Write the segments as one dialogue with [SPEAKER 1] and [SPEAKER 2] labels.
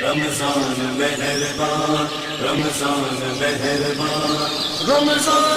[SPEAKER 1] رمضان مہربان رمضان مہربان رمضان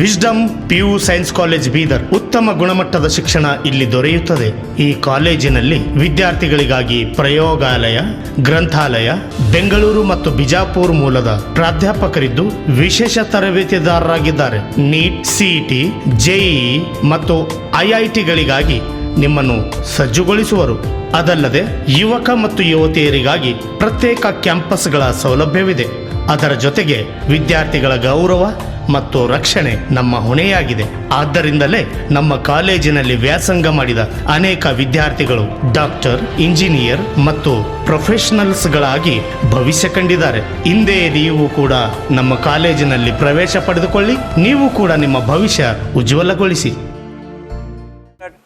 [SPEAKER 2] wisdom PU science college Bidar ಉತ್ತಮ ಗುಣಮಟ್ಟದ ಶಿಕ್ಷಣ ಇಲ್ಲಿ ದೊರೆಯುತ್ತದೆ। ಈ ಕಾಲೇಜಿನಲ್ಲಿ ವಿದ್ಯಾರ್ಥಿಗಳಿಗಾಗಿ ಪ್ರಯೋಗಾಲಯ, ಗ್ರಂಥಾಲಯ, ಬೆಂಗಳೂರು ಮತ್ತು ಬಿಜಾಪುರ ಮೂಲದ ಪ್ರಾಧ್ಯಾಪಕರಿದ್ದು ವಿಶೇಷ ತರಬೇತಿದಾರರಾಗಿದ್ದಾರೆ। ನೀಟ್, ಸಿಇಟಿ, ಜೆಇಇ ಮತ್ತು ಐಐಟಿಗಳಿಗಾಗಿ ನಿಮ್ಮನ್ನು ಸಜ್ಜುಗೊಳಿಸುವರು। ಅದಲ್ಲದೆ ಯುವಕ ಮತ್ತು ಯುವತಿಯರಿಗಾಗಿ ಪ್ರತ್ಯೇಕ ಕ್ಯಾಂಪಸ್ಗಳ ಸೌಲಭ್ಯವಿದೆ। ಅದರ ಜೊತೆಗೆ ವಿದ್ಯಾರ್ಥಿಗಳ ಗೌರವ ಮತ್ತು ರಕ್ಷಣೆ ನಮ್ಮ ಹೊಣೆಯಾಗಿದೆ। ಆದ್ದರಿಂದಲೇ ನಮ್ಮ ಕಾಲೇಜಿನಲ್ಲಿ ವ್ಯಾಸಂಗ ಮಾಡಿದ ಅನೇಕ ವಿದ್ಯಾರ್ಥಿಗಳು ಡಾಕ್ಟರ್, ಇಂಜಿನಿಯರ್ ಮತ್ತು ಪ್ರೊಫೆಷನಲ್ಸ್ಗಳಾಗಿ ಭವಿಷ್ಯ ಕಂಡಿದ್ದಾರೆ। ಹಿಂದೆ ನೀವು ಕೂಡ ನಮ್ಮ ಕಾಲೇಜಿನಲ್ಲಿ ಪ್ರವೇಶ ಪಡೆದುಕೊಳ್ಳಿ, ನೀವು ಕೂಡ ನಿಮ್ಮ ಭವಿಷ್ಯ ಉಜ್ವಲಗೊಳಿಸಿ।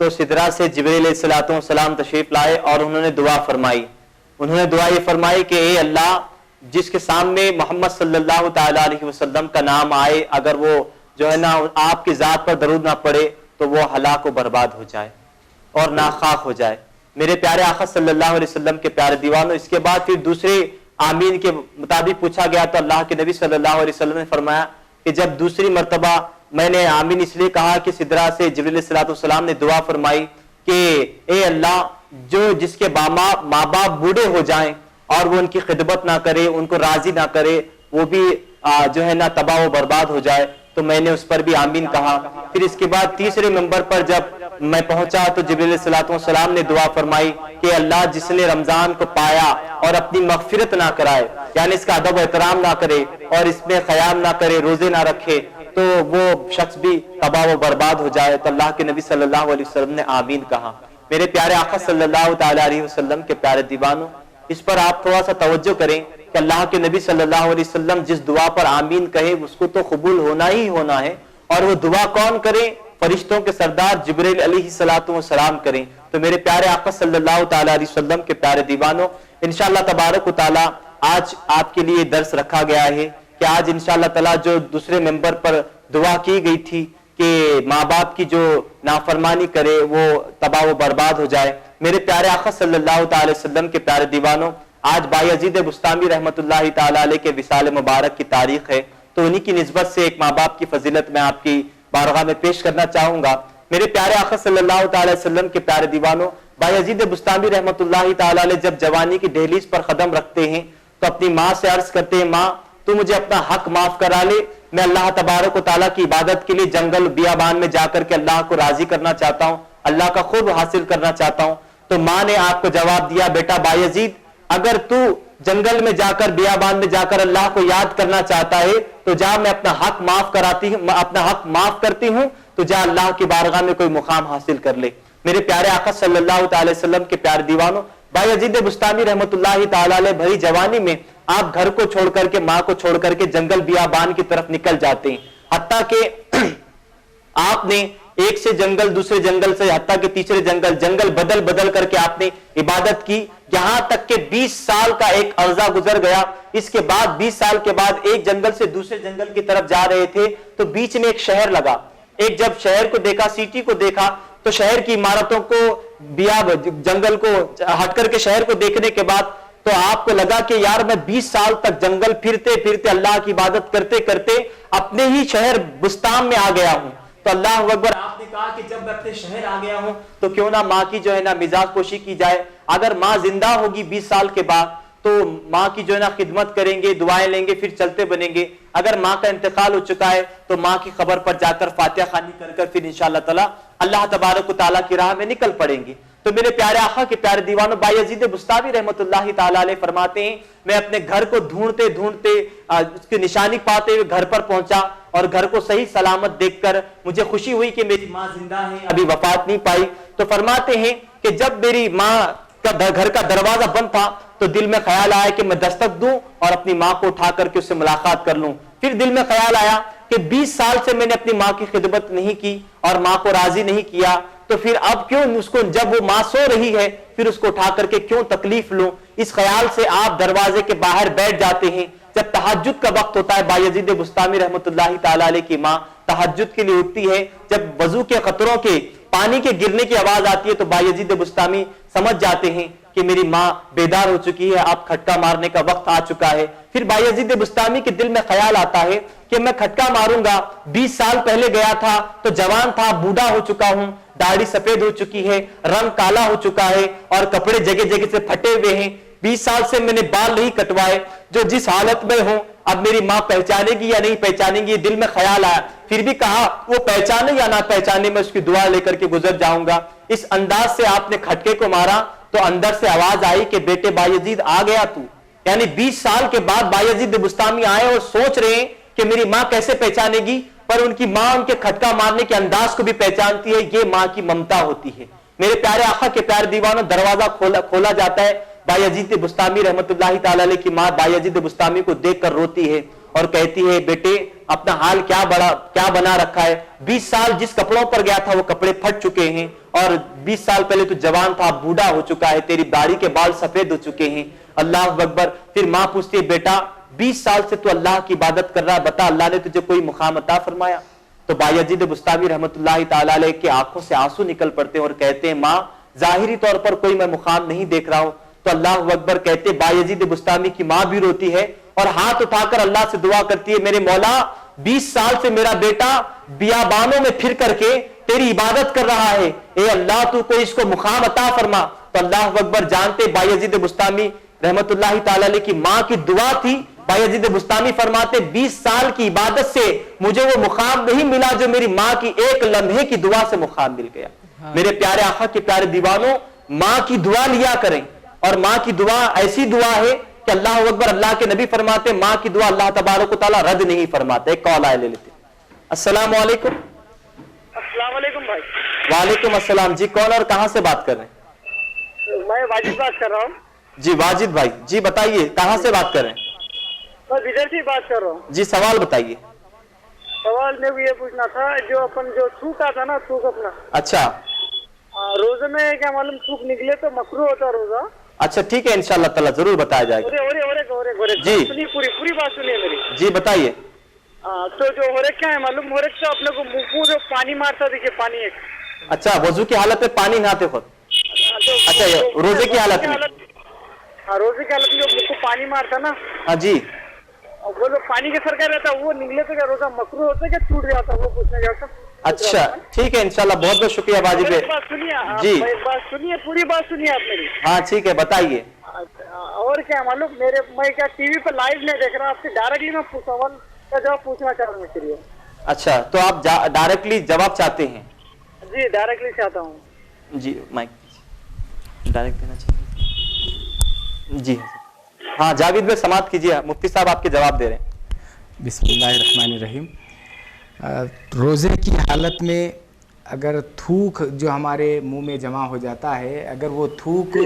[SPEAKER 3] تو سدرا سے جبریل علیہ السلام تشریف لائے اور انہوں نے دعا فرمائی. انہوں نے دعا یہ فرمائی کہ اے اللہ، جس کے سامنے محمد صلی اللہ تعالی علیہ وسلم کا نام آئے، اگر وہ جو ہے نا آپ کی ذات پر درود نہ پڑے تو وہ ہلاک و برباد ہو جائے اور ناخاک ہو جائے. میرے پیارے آقا صلی اللہ علیہ وسلم کے پیارے دیوانوں، اس کے بعد پھر دوسرے آمین کے مطابق پوچھا گیا تو اللہ کے نبی صلی اللہ علیہ وسلم نے فرمایا کہ جب دوسری مرتبہ میں نے آمین اس لیے کہا کہ سدرا سے جبریل علیہ السلام نے دعا فرمائی کہ اے اللہ، جو جس کے ماں باپ بوڑھے ہو جائیں اور وہ ان کی خدمت نہ کرے، ان کو راضی نہ کرے، وہ بھی جو ہے نا تباہ و برباد ہو جائے، تو میں نے اس پر بھی آمین کہا. پھر اس کے بعد تیسرے ممبر پر جب میں پہنچا تو جبریل علیہ السلام نے دعا فرمائی کہ اللہ، جس نے رمضان کو پایا اور اپنی مغفرت نہ کرائے، یعنی اس کا ادب و احترام نہ کرے اور اس میں قیام نہ کرے، روزے نہ رکھے، تو وہ شخص بھی تباہ و برباد ہو جائے. تو اللہ کے نبی صلی اللہ علیہ وسلم نے آمین کہا. میرے پیارے آقا صلی اللہ تعالی علیہ وسلم کے پیارے دیوانوں، اس پر آپ تھوڑا سا توجہ کریں کہ اللہ کے نبی صلی اللہ علیہ وسلم جس دعا پر آمین کہے اس کو تو قبول ہونا ہی ہونا ہے. اور وہ دعا کون کرے؟ فرشتوں کے سردار جبریل علیہ السلام کریں. تو میرے پیارے آقا صلی اللہ تعالی علیہ وسلم کے پیارے دیوانوں، انشاءاللہ تبارک و تعالی آج آپ کے لیے درس رکھا گیا ہے کہ آج انشاءاللہ تعالی جو دوسرے ممبر پر دعا کی گئی تھی کہ ماں باپ کی جو نافرمانی کرے وہ تباہ و برباد ہو جائے، میرے پیارے آقا صلی اللہ تعالی وسلم کے پیارے دیوانوں، آج بایزید بستامی رحمت اللہ تعالی علیہ کے وصال مبارک کی تاریخ ہے. تو انہی کی نسبت سے ایک ماں باپ کی فضیلت میں آپ کی بارگاہ میں پیش کرنا چاہوں گا. میرے پیارے آقا صلی اللہ تعالی وسلم کے پیارے دیوانوں، بایزید بستامی رحمت اللہ تعالی علیہ جب جوانی کی دہلیز پر قدم رکھتے ہیں تو اپنی ماں سے عرض کرتے ہیں، ماں تو مجھے اپنا حق معاف کرا لے، میں اللہ تبارک و تعالیٰ کی عبادت کے لیے جنگل بیابان میں جا کر کے اللہ کو راضی کرنا چاہتا ہوں، اللہ کا قرب حاصل کرنا چاہتا ہوں. تو ماں نے آپ کو جواب دیا، بیٹا بایزید، اگر تو جنگل میں جا کر بیابان میں جا کر اللہ کو یاد کرنا چاہتا ہے تو جا، میں اپنا حق معاف کرتی ہوں، تو جا اللہ کی بارگاہ میں کوئی مقام حاصل کر لے. میرے پیارے آقا صلی اللہ تعالی وسلم کے پیارے دیوانوں، بایزید بستامی رحمت اللہ تعالی علیہ بھری جوانی میں آپ گھر کو چھوڑ کر کے، ماں کو چھوڑ کر کے جنگل بیابان کی طرف نکل جاتے ہیں. حتیٰ کہ آپ نے ایک سے جنگل، دوسرے جنگل سے، حتیٰ کہ تیسرے جنگل بدل کر کے آپ نے عبادت کی، یہاں تک کہ 20 سال کا ایک عرصہ گزر گیا. اس کے بعد 20 سال کے بعد ایک جنگل سے دوسرے جنگل کی طرف جا رہے تھے تو بیچ میں ایک شہر لگا. ایک جب شہر کو دیکھا، سٹی کو دیکھا، تو شہر کی عمارتوں کو، جنگل کو ہٹ کر کے شہر کو دیکھنے کے بعد تو آپ کو لگا کہ یار میں 20 سال تک جنگل پھرتے اللہ کی عبادت کرتے اپنے ہی شہر بستان میں آ گیا ہوں. تو اللہ اکبر، آپ نے کہا کہ جب میں اپنے شہر آ گیا ہوں تو کیوں نہ ماں کی جو ہے نا مزاج پوشی کی جائے. اگر ماں زندہ ہوگی 20 سال کے بعد تو ماں کی جو ہے نا خدمت کریں گے، دعائیں لیں گے، پھر چلتے بنیں گے. اگر ماں کا انتقال ہو چکا ہے تو ماں کی خبر پر جا کر فاتحہ خوانی کر پھر انشاءاللہ تعالی اللہ تبارک و تعالیٰ کی راہ میں نکل پڑیں گے. تو میرے پیارے آقا کے پیارے دیوانوں، بایزید بستامی رحمت اللہ تعالی علیہ فرماتے ہیں، میں اپنے گھر کو ڈھونڈتے اس کی نشانی پاتے ہوئے گھر پر پہنچا اور گھر کو صحیح سلامت دیکھ کر مجھے خوشی ہوئی کہ میری ماں زندہ ہے، ابھی وفات نہیں پائی. تو فرماتے ہیں کہ جب میری ماں کا گھر کا دروازہ بند تھا تو دل میں خیال آیا کہ میں دستک دوں اور اپنی ماں کو اٹھا کر کے اس سے ملاقات کر لوں. پھر دل میں خیال آیا کہ 20 سال سے میں نے اپنی ماں کی خدمت نہیں کی اور ماں کو راضی نہیں کیا، تو پھر اب کیوں اس کو، جب وہ ماں سو رہی ہے پھر اس کو اٹھا کر کے کیوں تکلیف لوں. اس خیال سے آپ دروازے کے باہر بیٹھ جاتے ہیں. جب تہجد کا وقت ہوتا ہے، بایزید بستامی رحمت اللہ تعالی علیہ کی ماں تہجد کے لیے اٹھتی ہے. جب وضو کے قطروں کے، پانی کے گرنے کی آواز آتی ہے تو بایزید بستامی سمجھ جاتے ہیں کہ میری ماں بیدار ہو چکی ہے، اب کھٹکا مارنے کا وقت آ چکا ہے. پھر بایزید بستامی کے دل میں خیال آتا ہے کہ میں کھٹکا ماروں گا، 20 سال پہلے گیا تھا تو جوان تھا، بوڑھا ہو چکا ہوں، داڑھی سفید ہو چکی ہے، رنگ کالا ہو چکا ہے اور کپڑے جگہ جگہ سے پھٹے ہوئے ہیں. 20 سال سے میں نے بال نہیں کٹوائے، جو جس حالت میں ہوں اب میری ماں پہچانے گی یا نہیں پہچانے گی، دل میں خیال آیا. پھر بھی کہا وہ پہچانے یا نہ پہچانے میں اس کی دعا لے کر کے گزر جاؤں گا. اس انداز سے آپ نے کھٹکے کو مارا تو اندر سے آواز آئی کہ بیٹے بایزید آ گیا تو. یعنی 20 سال کے بعد بایزید بستامی آئے اور سوچ رہے ہیں کہ میری ماں کیسے پہچانے گی، پر ان کی ماں ان کے کھٹکا مارنے کے انداز کو بھی پہچانتی ہے. یہ ماں کی ممتا ہوتی ہے. میرے پیارے آقا کے پیارے دیوانوں، دروازہ کھولا جاتا ہے. بایزید بستامی رحمت اللہ تعالی علیہ کی ماں بایزید بستامی کو دیکھ کر روتی ہے اور کہتی ہے بیٹے اپنا حال کیا بنا رکھا ہے. 20 سال جس کپڑوں پر گیا تھا وہ کپڑے پھٹ چکے ہیں اور 20 سال پہلے تو جوان تھا، بوڑھا ہو چکا ہے، تیری داڑھی کے بال سفید ہو چکے ہیں. اللہ اکبر. پھر ماں پوچھتی ہے بیٹا 20 سال سے تو اللہ کی عبادت کر رہا ہے، بتا اللہ نے تجھے کوئی مقام عطا فرمایا؟ تو بایزید بستامی رحمۃ اللہ تعالی علیہ کی آنکھوں سے آنسو نکل پڑتے ہیں اور کہتے ہیں ماں ظاہری طور پر کوئی میں مقام نہیں دیکھ رہا ہوں. تو اللہ اکبر کہتے بایزید بستامی کی ماں بھی روتی ہے اور ہاتھ اٹھا کر اللہ سے دعا کرتی ہے میرے مولا 20 سال سے میرا بیٹا بیابانوں میں پھر کر کے تیری عبادت کر رہا ہے، اے اللہ تو کوئی اس کو مقام عطا فرما. تو اللہ اکبر جانتے بایزید بستامی رحمت اللہ تعالی علیہ کی ماں کی دعا تھی. بایزید بستامی فرماتے 20 سال کی عبادت سے مجھے وہ مقام نہیں ملا جو میری ماں کی ایک لمحے کی دعا سے مقام مل گیا. میرے پیارے آقا کے پیارے دیوانوں، ماں کی دعا لیا کریں، اور ماں کی دعا ایسی دعا ہے کہ اللہ اکبر. اللہ کے نبی فرماتے ماں کی دعا اللہ تبارک و تعالیٰ رد نہیں فرماتے. ایک کال آئے لے لیتے. السلام علیکم.
[SPEAKER 4] السلام علیکم بھائی.
[SPEAKER 3] وعلیکم السلام. جی کون اور کہاں سے بات کر رہے ہیں؟
[SPEAKER 4] میں واجد بات کر رہا ہوں.
[SPEAKER 3] جی واجد بھائی جی بتائیے کہاں سے بات کر رہے ہیں؟
[SPEAKER 4] میں ادھر سے بات کر رہا ہوں.
[SPEAKER 3] جی سوال بتائیے.
[SPEAKER 4] سوال میں بھی یہ پوچھنا تھا جو اپن جو تھوک آتا نا تھوک اپنا
[SPEAKER 3] اچھا
[SPEAKER 4] روزے میں کیا معلوم تھوک نکلے تو مکروہ ہوتا روزہ.
[SPEAKER 3] اچھا ٹھیک ہے انشاءاللہ تعالیٰ ضرور بتایا جائے گا. جی
[SPEAKER 4] سنیے پوری بات سنیے میری.
[SPEAKER 3] جی بتائیے.
[SPEAKER 4] تو جو ہورک کیا ہے معلوم ہورک تو اپنے کو منہ جو پانی مارتا دیکھیے پانی ایک.
[SPEAKER 3] اچھا وضو کی حالت میں پانی نہاتے خود. اچھا روزے کی حالت میں.
[SPEAKER 4] روزے کی حالت میں جو منہ کو پانی مارتا نا
[SPEAKER 3] ہاں جی
[SPEAKER 4] وہ جو پانی کے سرکار رہتا وہ نکلے تو کیا روزہ مکروہ ہوتا ہے کہ ٹوٹ جاتا وہ پوچھنا چاہتا.
[SPEAKER 3] اچھا ٹھیک ہے انشاءاللہ بہت بہت شکریہ واجب.
[SPEAKER 4] جی بات سنیے پوری بات سنیے آپ میری.
[SPEAKER 3] ہاں ٹھیک ہے بتائیے.
[SPEAKER 4] اور کیا معلوم میں کیا ٹی وی پہ لائیو نہیں دیکھ رہا آپ سے ڈائریکٹلی میں سوال کا جواب پوچھنا چاہ رہا ہوں اس لیے.
[SPEAKER 3] اچھا تو آپ ڈائریکٹلی جواب چاہتے ہیں؟
[SPEAKER 4] جی ڈائریکٹلی چاہتا ہوں.
[SPEAKER 3] جی مائک ڈائریکٹ دینا چاہیے. جی ہاں جاوید بھائی سماعت کیجیے، مفتی صاحب آپ کے جواب دے رہے ہیں.
[SPEAKER 5] بسم اللہ الرحمن الرحیم. روزے کی حالت میں اگر تھوک جو ہمارے منہ میں جمع ہو جاتا ہے، اگر وہ تھوک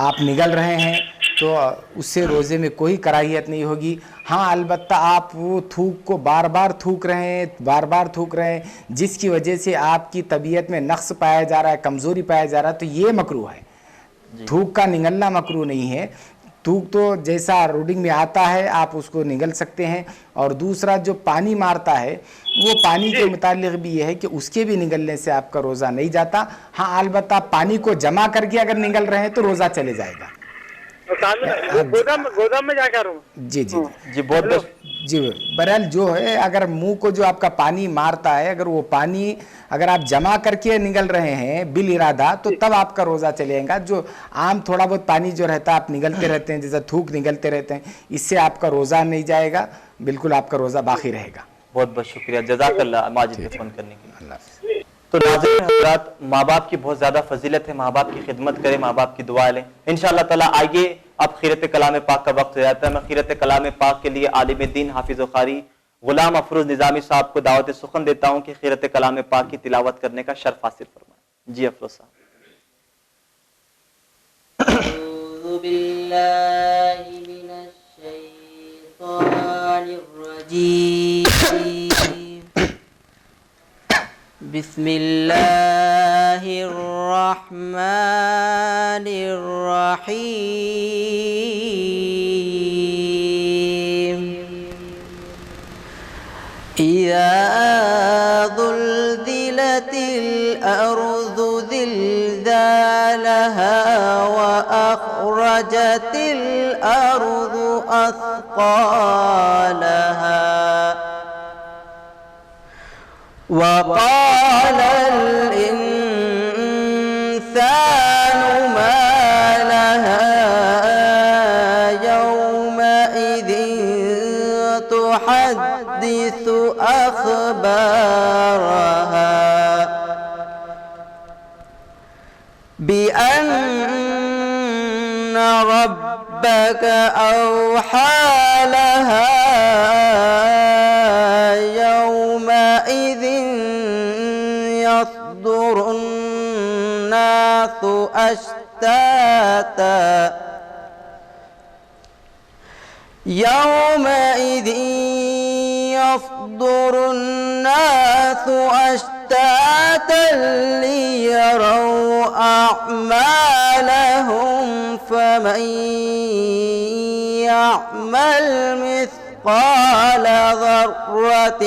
[SPEAKER 5] آپ نگل رہے ہیں تو اس سے روزے میں کوئی کراہیت نہیں ہوگی. ہاں البتہ آپ وہ تھوک کو بار بار تھوک رہے ہیں جس کی وجہ سے آپ کی طبیعت میں نقص پایا جا رہا ہے، کمزوری پایا جا رہا ہے، تو یہ مکروہ ہے. تھوک کا نگلنا مکروہ نہیں ہے. تھوک تو جیسا روڈنگ میں آتا ہے آپ اس کو نگل سکتے ہیں. اور دوسرا جو پانی مارتا ہے وہ پانی کے متعلق بھی یہ ہے کہ اس کے بھی نگلنے سے آپ کا روزہ نہیں جاتا. ہاں البتہ پانی کو جمع کر کے اگر نگل رہے ہیں تو روزہ چلے جائے گا.
[SPEAKER 4] گودام میں جا کر
[SPEAKER 5] جی جی
[SPEAKER 3] جی بہت
[SPEAKER 5] جی بہرحال جو ہے اگر منہ کو جو آپ کا پانی مارتا ہے اگر وہ پانی اگر آپ جمع کر کے نگل رہے ہیں بال ارادہ تو تب آپ کا روزہ چلے گا. جو عام تھوڑا بہت پانی جو رہتا ہے آپ نگلتے رہتے ہیں جیسا تھوک نگلتے رہتے ہیں اس سے آپ کا روزہ نہیں جائے گا، بالکل آپ کا روزہ باقی رہے گا.
[SPEAKER 3] بہت بہت شکریہ، جزاک اللہ ماجد کے فون کرنے کے لیے. تو ناظرین حضرات ماں باپ کی بہت زیادہ فضیلت ہے، ماں باپ کی خدمت کریں، ماں باپ کی دعا لیں انشاءاللہ تعالیٰ. آئیے اب خیرت کلام پاک کا وقت ہو جاتا ہے. میں خیرت کلام پاک کے لیے عالم دین حافظ و قاری غلام افروز نظامی صاحب کو دعوت سخن دیتا ہوں کہ خیرت کلام پاک کی تلاوت کرنے کا شرف حاصل فرمائیں. جی افروز صاحب.
[SPEAKER 6] اعوذ باللہ من الشیطان الرجیم بسم اللہ الرحمن الرحیم اذا زلزلت الارض زلزالها واخرجت الارض اثقالها وقال الإنسان ما لها يومئذ تحدث أخبارها بأن ربك أوحى لها يومئذ يصدر الناس أشتاتا يومئذ يصدر الناس أشتاتا أشتاتا ليروا أعمالهم فمن يعمل مثقال ذرة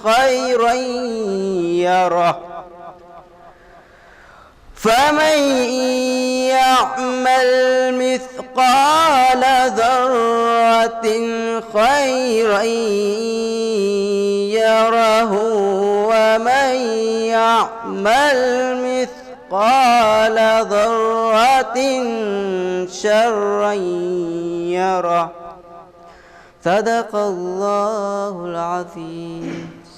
[SPEAKER 6] خيرا يره فمن يعمل مثقال ذرة خيرا يره ومن يعمل مثقال ذرة شرا يره صدق اللہ العظیم۔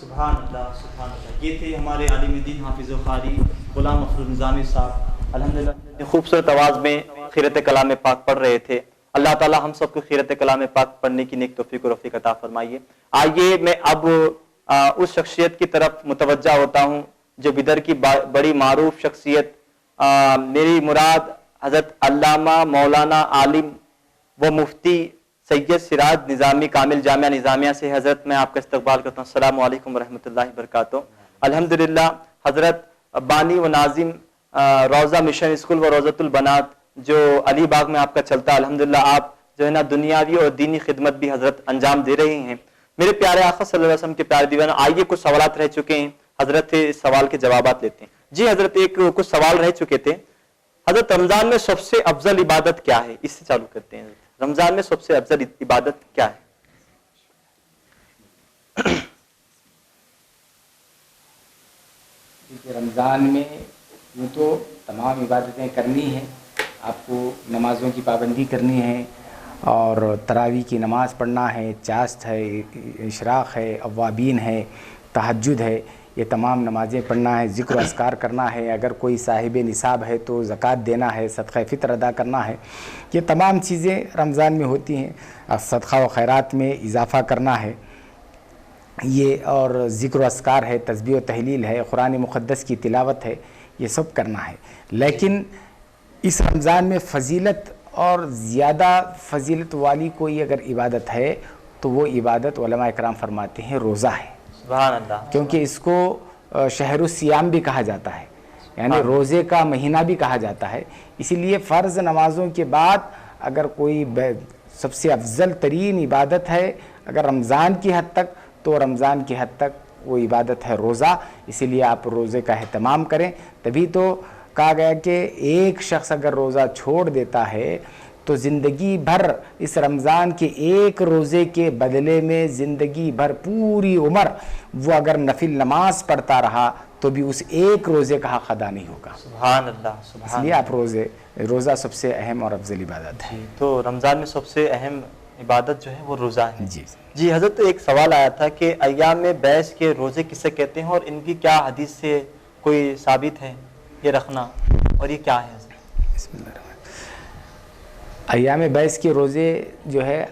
[SPEAKER 7] سبحان اللہ سبحان اللہ۔ یہ تھے ہمارے عالم دین حافظ و قاری غلام مفروض نظامی صاحب، الحمدللہ
[SPEAKER 3] خوبصورت آواز میں خیرت کلام پاک پڑھ رہے تھے۔ اللہ تعالی ہم سب کو خیرت کلام پاک پڑھنے کی نیک توفیق و رفیق عطا فرمائیے۔ آئیے میں اب اس شخصیت کی طرف متوجہ ہوتا ہوں جو بدر کی بڑی معروف شخصیت، میری مراد حضرت علامہ مولانا عالم و مفتی سید سراج نظامی کامل جامعہ نظامیہ سے حضرت میں آپ کا استقبال کرتا ہوں۔ السلام علیکم ورحمۃ اللہ وبرکاتہ۔ الحمدللہ حضرت بانی و ناظم روضہ مشن اسکول و روضۃ البنات جو علی باغ میں آپ کا چلتا ہے، الحمدللہ آپ جو ہے نا دنیاوی اور دینی خدمت بھی حضرت انجام دے رہے ہیں۔ میرے پیارے آقا صلی اللہ علیہ وسلم کے پیارے دیوانوں، آئیے کچھ سوالات رہ چکے ہیں، حضرت اس سوال کے جوابات لیتے ہیں۔ جی حضرت کچھ سوال رہ چکے تھے، حضرت رمضان میں سب سے افضل عبادت کیا ہے؟ اس سے چالو کرتے ہیں۔ رمضان میں سب سے افضل عبادت کیا ہے؟
[SPEAKER 5] رمضان میں یوں تو تمام عبادتیں کرنی ہیں، آپ کو نمازوں کی پابندی کرنی ہے اور تراویح کی نماز پڑھنا ہے، چاشت ہے، اشراق ہے، اوابین ہے، تہجد ہے، یہ تمام نمازیں پڑھنا ہے، ذکر و اذکار کرنا ہے، اگر کوئی صاحب نصاب ہے تو زکوٰۃ دینا ہے، صدقہ فطر ادا کرنا ہے، یہ تمام چیزیں رمضان میں ہوتی ہیں۔ صدقہ و خیرات میں اضافہ کرنا ہے یہ، اور ذکر و اذکار ہے، تسبیح و تحلیل ہے، قرآن مقدس کی تلاوت ہے، یہ سب کرنا ہے۔ لیکن اس رمضان میں فضیلت اور زیادہ فضیلت والی کوئی اگر عبادت ہے تو وہ عبادت علماء اکرام فرماتے ہیں روزہ ہے،
[SPEAKER 3] سبحان اللہ،
[SPEAKER 5] کیونکہ اس کو شہر الصیام بھی کہا جاتا ہے، یعنی روزے کا مہینہ بھی کہا جاتا ہے۔ اسی لیے فرض نمازوں کے بعد اگر کوئی سب سے افضل ترین عبادت ہے اگر رمضان کی حد تک، تو رمضان کی حد تک وہ عبادت ہے روزہ۔ اسی لیے آپ روزے کا اہتمام کریں، تبھی تو کہا گیا کہ ایک شخص اگر روزہ چھوڑ دیتا ہے تو زندگی بھر اس رمضان کے ایک روزے کے بدلے میں زندگی بھر پوری عمر وہ اگر نفل نماز پڑھتا رہا تو بھی اس ایک روزے کا حق ادا نہیں ہوگا۔
[SPEAKER 3] سبحان اللہ،
[SPEAKER 5] اس
[SPEAKER 3] سبحان
[SPEAKER 5] لیے آپ روزہ سب سے اہم اور افضل عبادت ہے۔
[SPEAKER 3] تو رمضان میں سب سے اہم عبادت جو ہے وہ روزہ ہے۔
[SPEAKER 5] جی
[SPEAKER 3] جی حضرت ایک سوال آیا تھا کہ ایام بیس کے روزے کسے کہتے ہیں اور ان کی کیا حدیث سے کوئی ثابت ہے یہ رکھنا، اور یہ کیا ہے؟
[SPEAKER 5] بسم اللہ الرحمن الرحیم۔ ایام بیس کے روزے جو ہے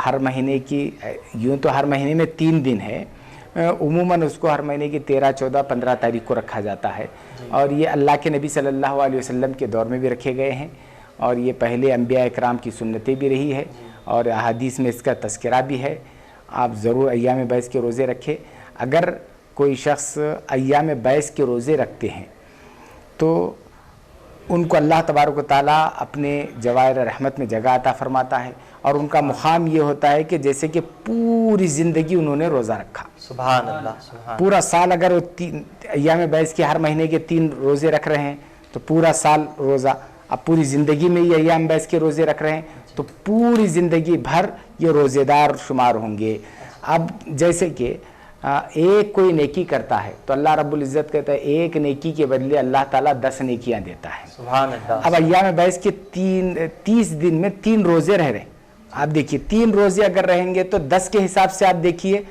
[SPEAKER 5] ہر مہینے کی، یوں تو ہر مہینے میں 3 دن ہے، عموماً اس کو ہر مہینے کی 13، 14، 15 تاریخ کو رکھا جاتا ہے، اور یہ اللہ کے نبی صلی اللہ علیہ وسلم کے دور میں بھی رکھے گئے ہیں، اور یہ پہلے انبیاء اکرام کی سنتیں بھی رہی ہے، اور احادیث میں اس کا تذکرہ بھی ہے۔ آپ ضرور ایام بیس کے روزے رکھیں۔ اگر کوئی شخص ایام بیس کے روزے رکھتے ہیں تو ان کو اللہ تبارک و تعالیٰ اپنے جواہر رحمت میں جگہ عطا فرماتا ہے، اور ان کا مقام یہ ہوتا ہے کہ جیسے کہ پوری زندگی انہوں نے روزہ رکھا۔
[SPEAKER 3] سبحان اللہ، سبحان
[SPEAKER 5] پورا سال اگر وہ ایام بیس کے ہر مہینے کے 3 روزے رکھ رہے ہیں تو پورا سال روزہ، اب پوری زندگی میں یہ ایام بیس کے روزے رکھ رہے ہیں تو پوری زندگی بھر یہ روزے دار شمار ہوں گے۔ اب جیسے کہ ایک کوئی نیکی کرتا ہے تو اللہ رب العزت کہتا ہے ایک نیکی کے بدلے اللہ تعالیٰ 10 نیکیاں دیتا ہے۔
[SPEAKER 3] سبحان اللہ۔
[SPEAKER 5] اب ایام بیس کے 30 دن میں 3 روزے رہ رہے ہیں، آپ دیکھیے 3 روزے اگر رہیں گے تو 10 کے حساب سے آپ دیکھیے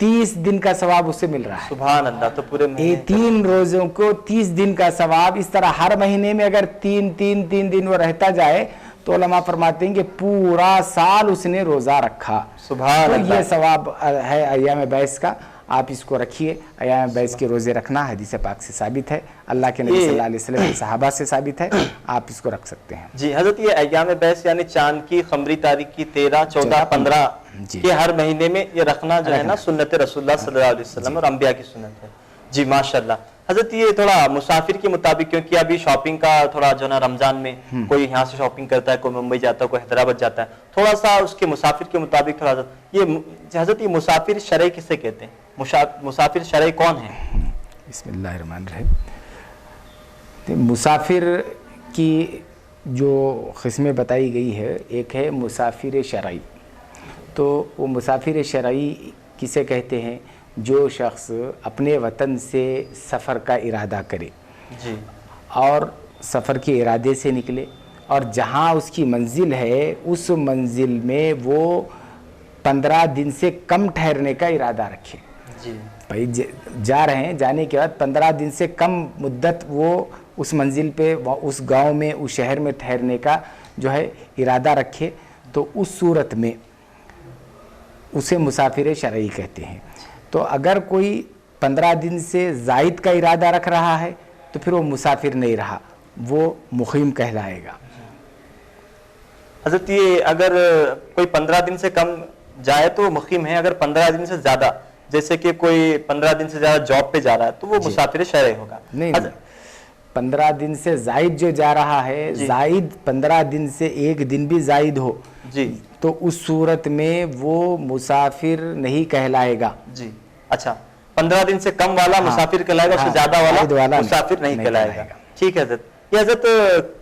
[SPEAKER 5] 30 دن کا ثواب اسے مل رہا ہے۔
[SPEAKER 3] سبحان اللہ، تو پورے
[SPEAKER 5] یہ 3 روزوں کو 30 دن کا ثواب، اس طرح ہر مہینے میں اگر 3 دن وہ رہتا جائے تو علماء فرماتے ہیں کہ پورا سال اس نے روزہ رکھا۔
[SPEAKER 3] سبحان
[SPEAKER 5] تو
[SPEAKER 3] اللہ،
[SPEAKER 5] یہ ثواب ہے ایام بیس کا، آپ اس کو رکھیے۔ ایام بیس کے روزے رکھنا حدیث پاک سے ثابت ہے، اللہ کے نبی صلی اللہ علیہ وسلم کے صحابہ سے ثابت ہے، آپ اس کو رکھ سکتے ہیں۔
[SPEAKER 3] جی حضرت یہ ایام بیس یعنی چاند کی قمری تاریخ کی 13، 14، 15
[SPEAKER 5] جی
[SPEAKER 3] کے ہر مہینے میں یہ رکھنا جو ہے نا سنت رسول اللہ صلی اللہ علیہ وسلم اور انبیاء کی سنت ہے۔ جی ماشاءاللہ. حضرت یہ تھوڑا مسافر کے مطابق، کیونکہ ابھی شاپنگ کا تھوڑا جو ہے نا رمضان میں کوئی یہاں سے شاپنگ کرتا ہے، کوئی ممبئی جاتا ہے، کوئی حیدرآباد جاتا ہے، تھوڑا سا اس کے مسافر کے مطابق تھوڑا حضرت یہ مسافر شرعی کسے کہتے ہیں؟ مسافر شرعی کون ہیں؟
[SPEAKER 5] بسم اللہ الرحمن الرحیم. مسافر کی جو قسمیں بتائی گئی ہے، ایک ہے مسافر شرعی. تو وہ مسافر شرعی کسے کہتے ہیں؟ جو شخص اپنے وطن سے سفر کا ارادہ کرے
[SPEAKER 3] جی،
[SPEAKER 5] اور سفر کے ارادے سے نکلے، اور جہاں اس کی منزل ہے اس منزل میں وہ 15 دن سے کم ٹھہرنے کا ارادہ رکھے.
[SPEAKER 3] جی
[SPEAKER 5] بھائی جا رہے ہیں، جانے کے بعد 15 دن سے کم مدت وہ اس منزل پہ، اس گاؤں میں، اس شہر میں ٹھہرنے کا جو ہے ارادہ رکھے، تو اس صورت میں اسے مسافر شرعی کہتے ہیں. تو اگر کوئی 15 دن سے زائد کا ارادہ رکھ رہا ہے تو پھر وہ مسافر نہیں رہا، وہ مقیم کہلائے گا.
[SPEAKER 3] حضرت یہ اگر کوئی 15 دن سے کم جائے تو وہ مقیم ہے، اگر 15 دن سے زیادہ، جیسے کہ کوئی 15 دن سے زیادہ جاب پہ جا رہا ہے تو وہ مسافر شرعی ہوگا.
[SPEAKER 5] نہیں، 15 دن سے زائد جو جا رہا ہے، زائد 15 دن سے ایک دن بھی زائد ہو
[SPEAKER 3] جی،
[SPEAKER 5] تو اس صورت میں وہ مسافر نہیں کہلائے گا.
[SPEAKER 3] جی اچھا، 15 دن سے کم والا مسافر کہلائے گا، اس سے زیادہ والا مسافر نہیں کہلائے گا. ٹھیک ہے حضرت. یہ حضرت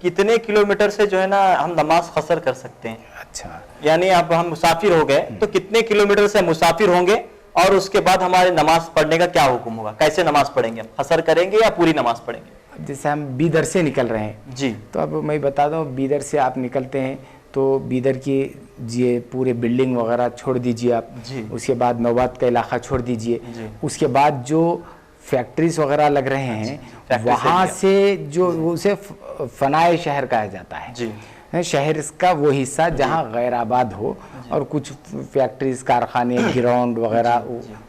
[SPEAKER 3] کتنے کلومیٹر سے جو ہے نا ہم نماز قصر کر سکتے ہیں؟
[SPEAKER 5] اچھا،
[SPEAKER 3] یعنی اب ہم مسافر ہو گئے تو کتنے کلومیٹر سے مسافر ہوں گے، اور اس کے بعد ہمارے نماز پڑھنے کا کیا حکم ہوگا؟ کیسے نماز پڑھیں گے؟ ہم قصر کریں گے یا پوری نماز پڑھیں گے؟
[SPEAKER 5] جیسے ہم بیدر سے نکل رہے ہیں
[SPEAKER 3] جی،
[SPEAKER 5] تو اب میں بتا دوں، بیدر سے آپ نکلتے ہیں تو بیدر کی یہ پورے بلڈنگ وغیرہ چھوڑ دیجئے آپ. اس کے بعد نوبات کا علاقہ چھوڑ دیجئے. اس کے بعد جو فیکٹریز وغیرہ لگ رہے ہیں وہاں سے جو اسے فنائے شہر کہا جاتا ہے. شہر کا وہ حصہ جہاں غیر آباد ہو اور کچھ فیکٹریز، کارخانے، گراؤنڈ وغیرہ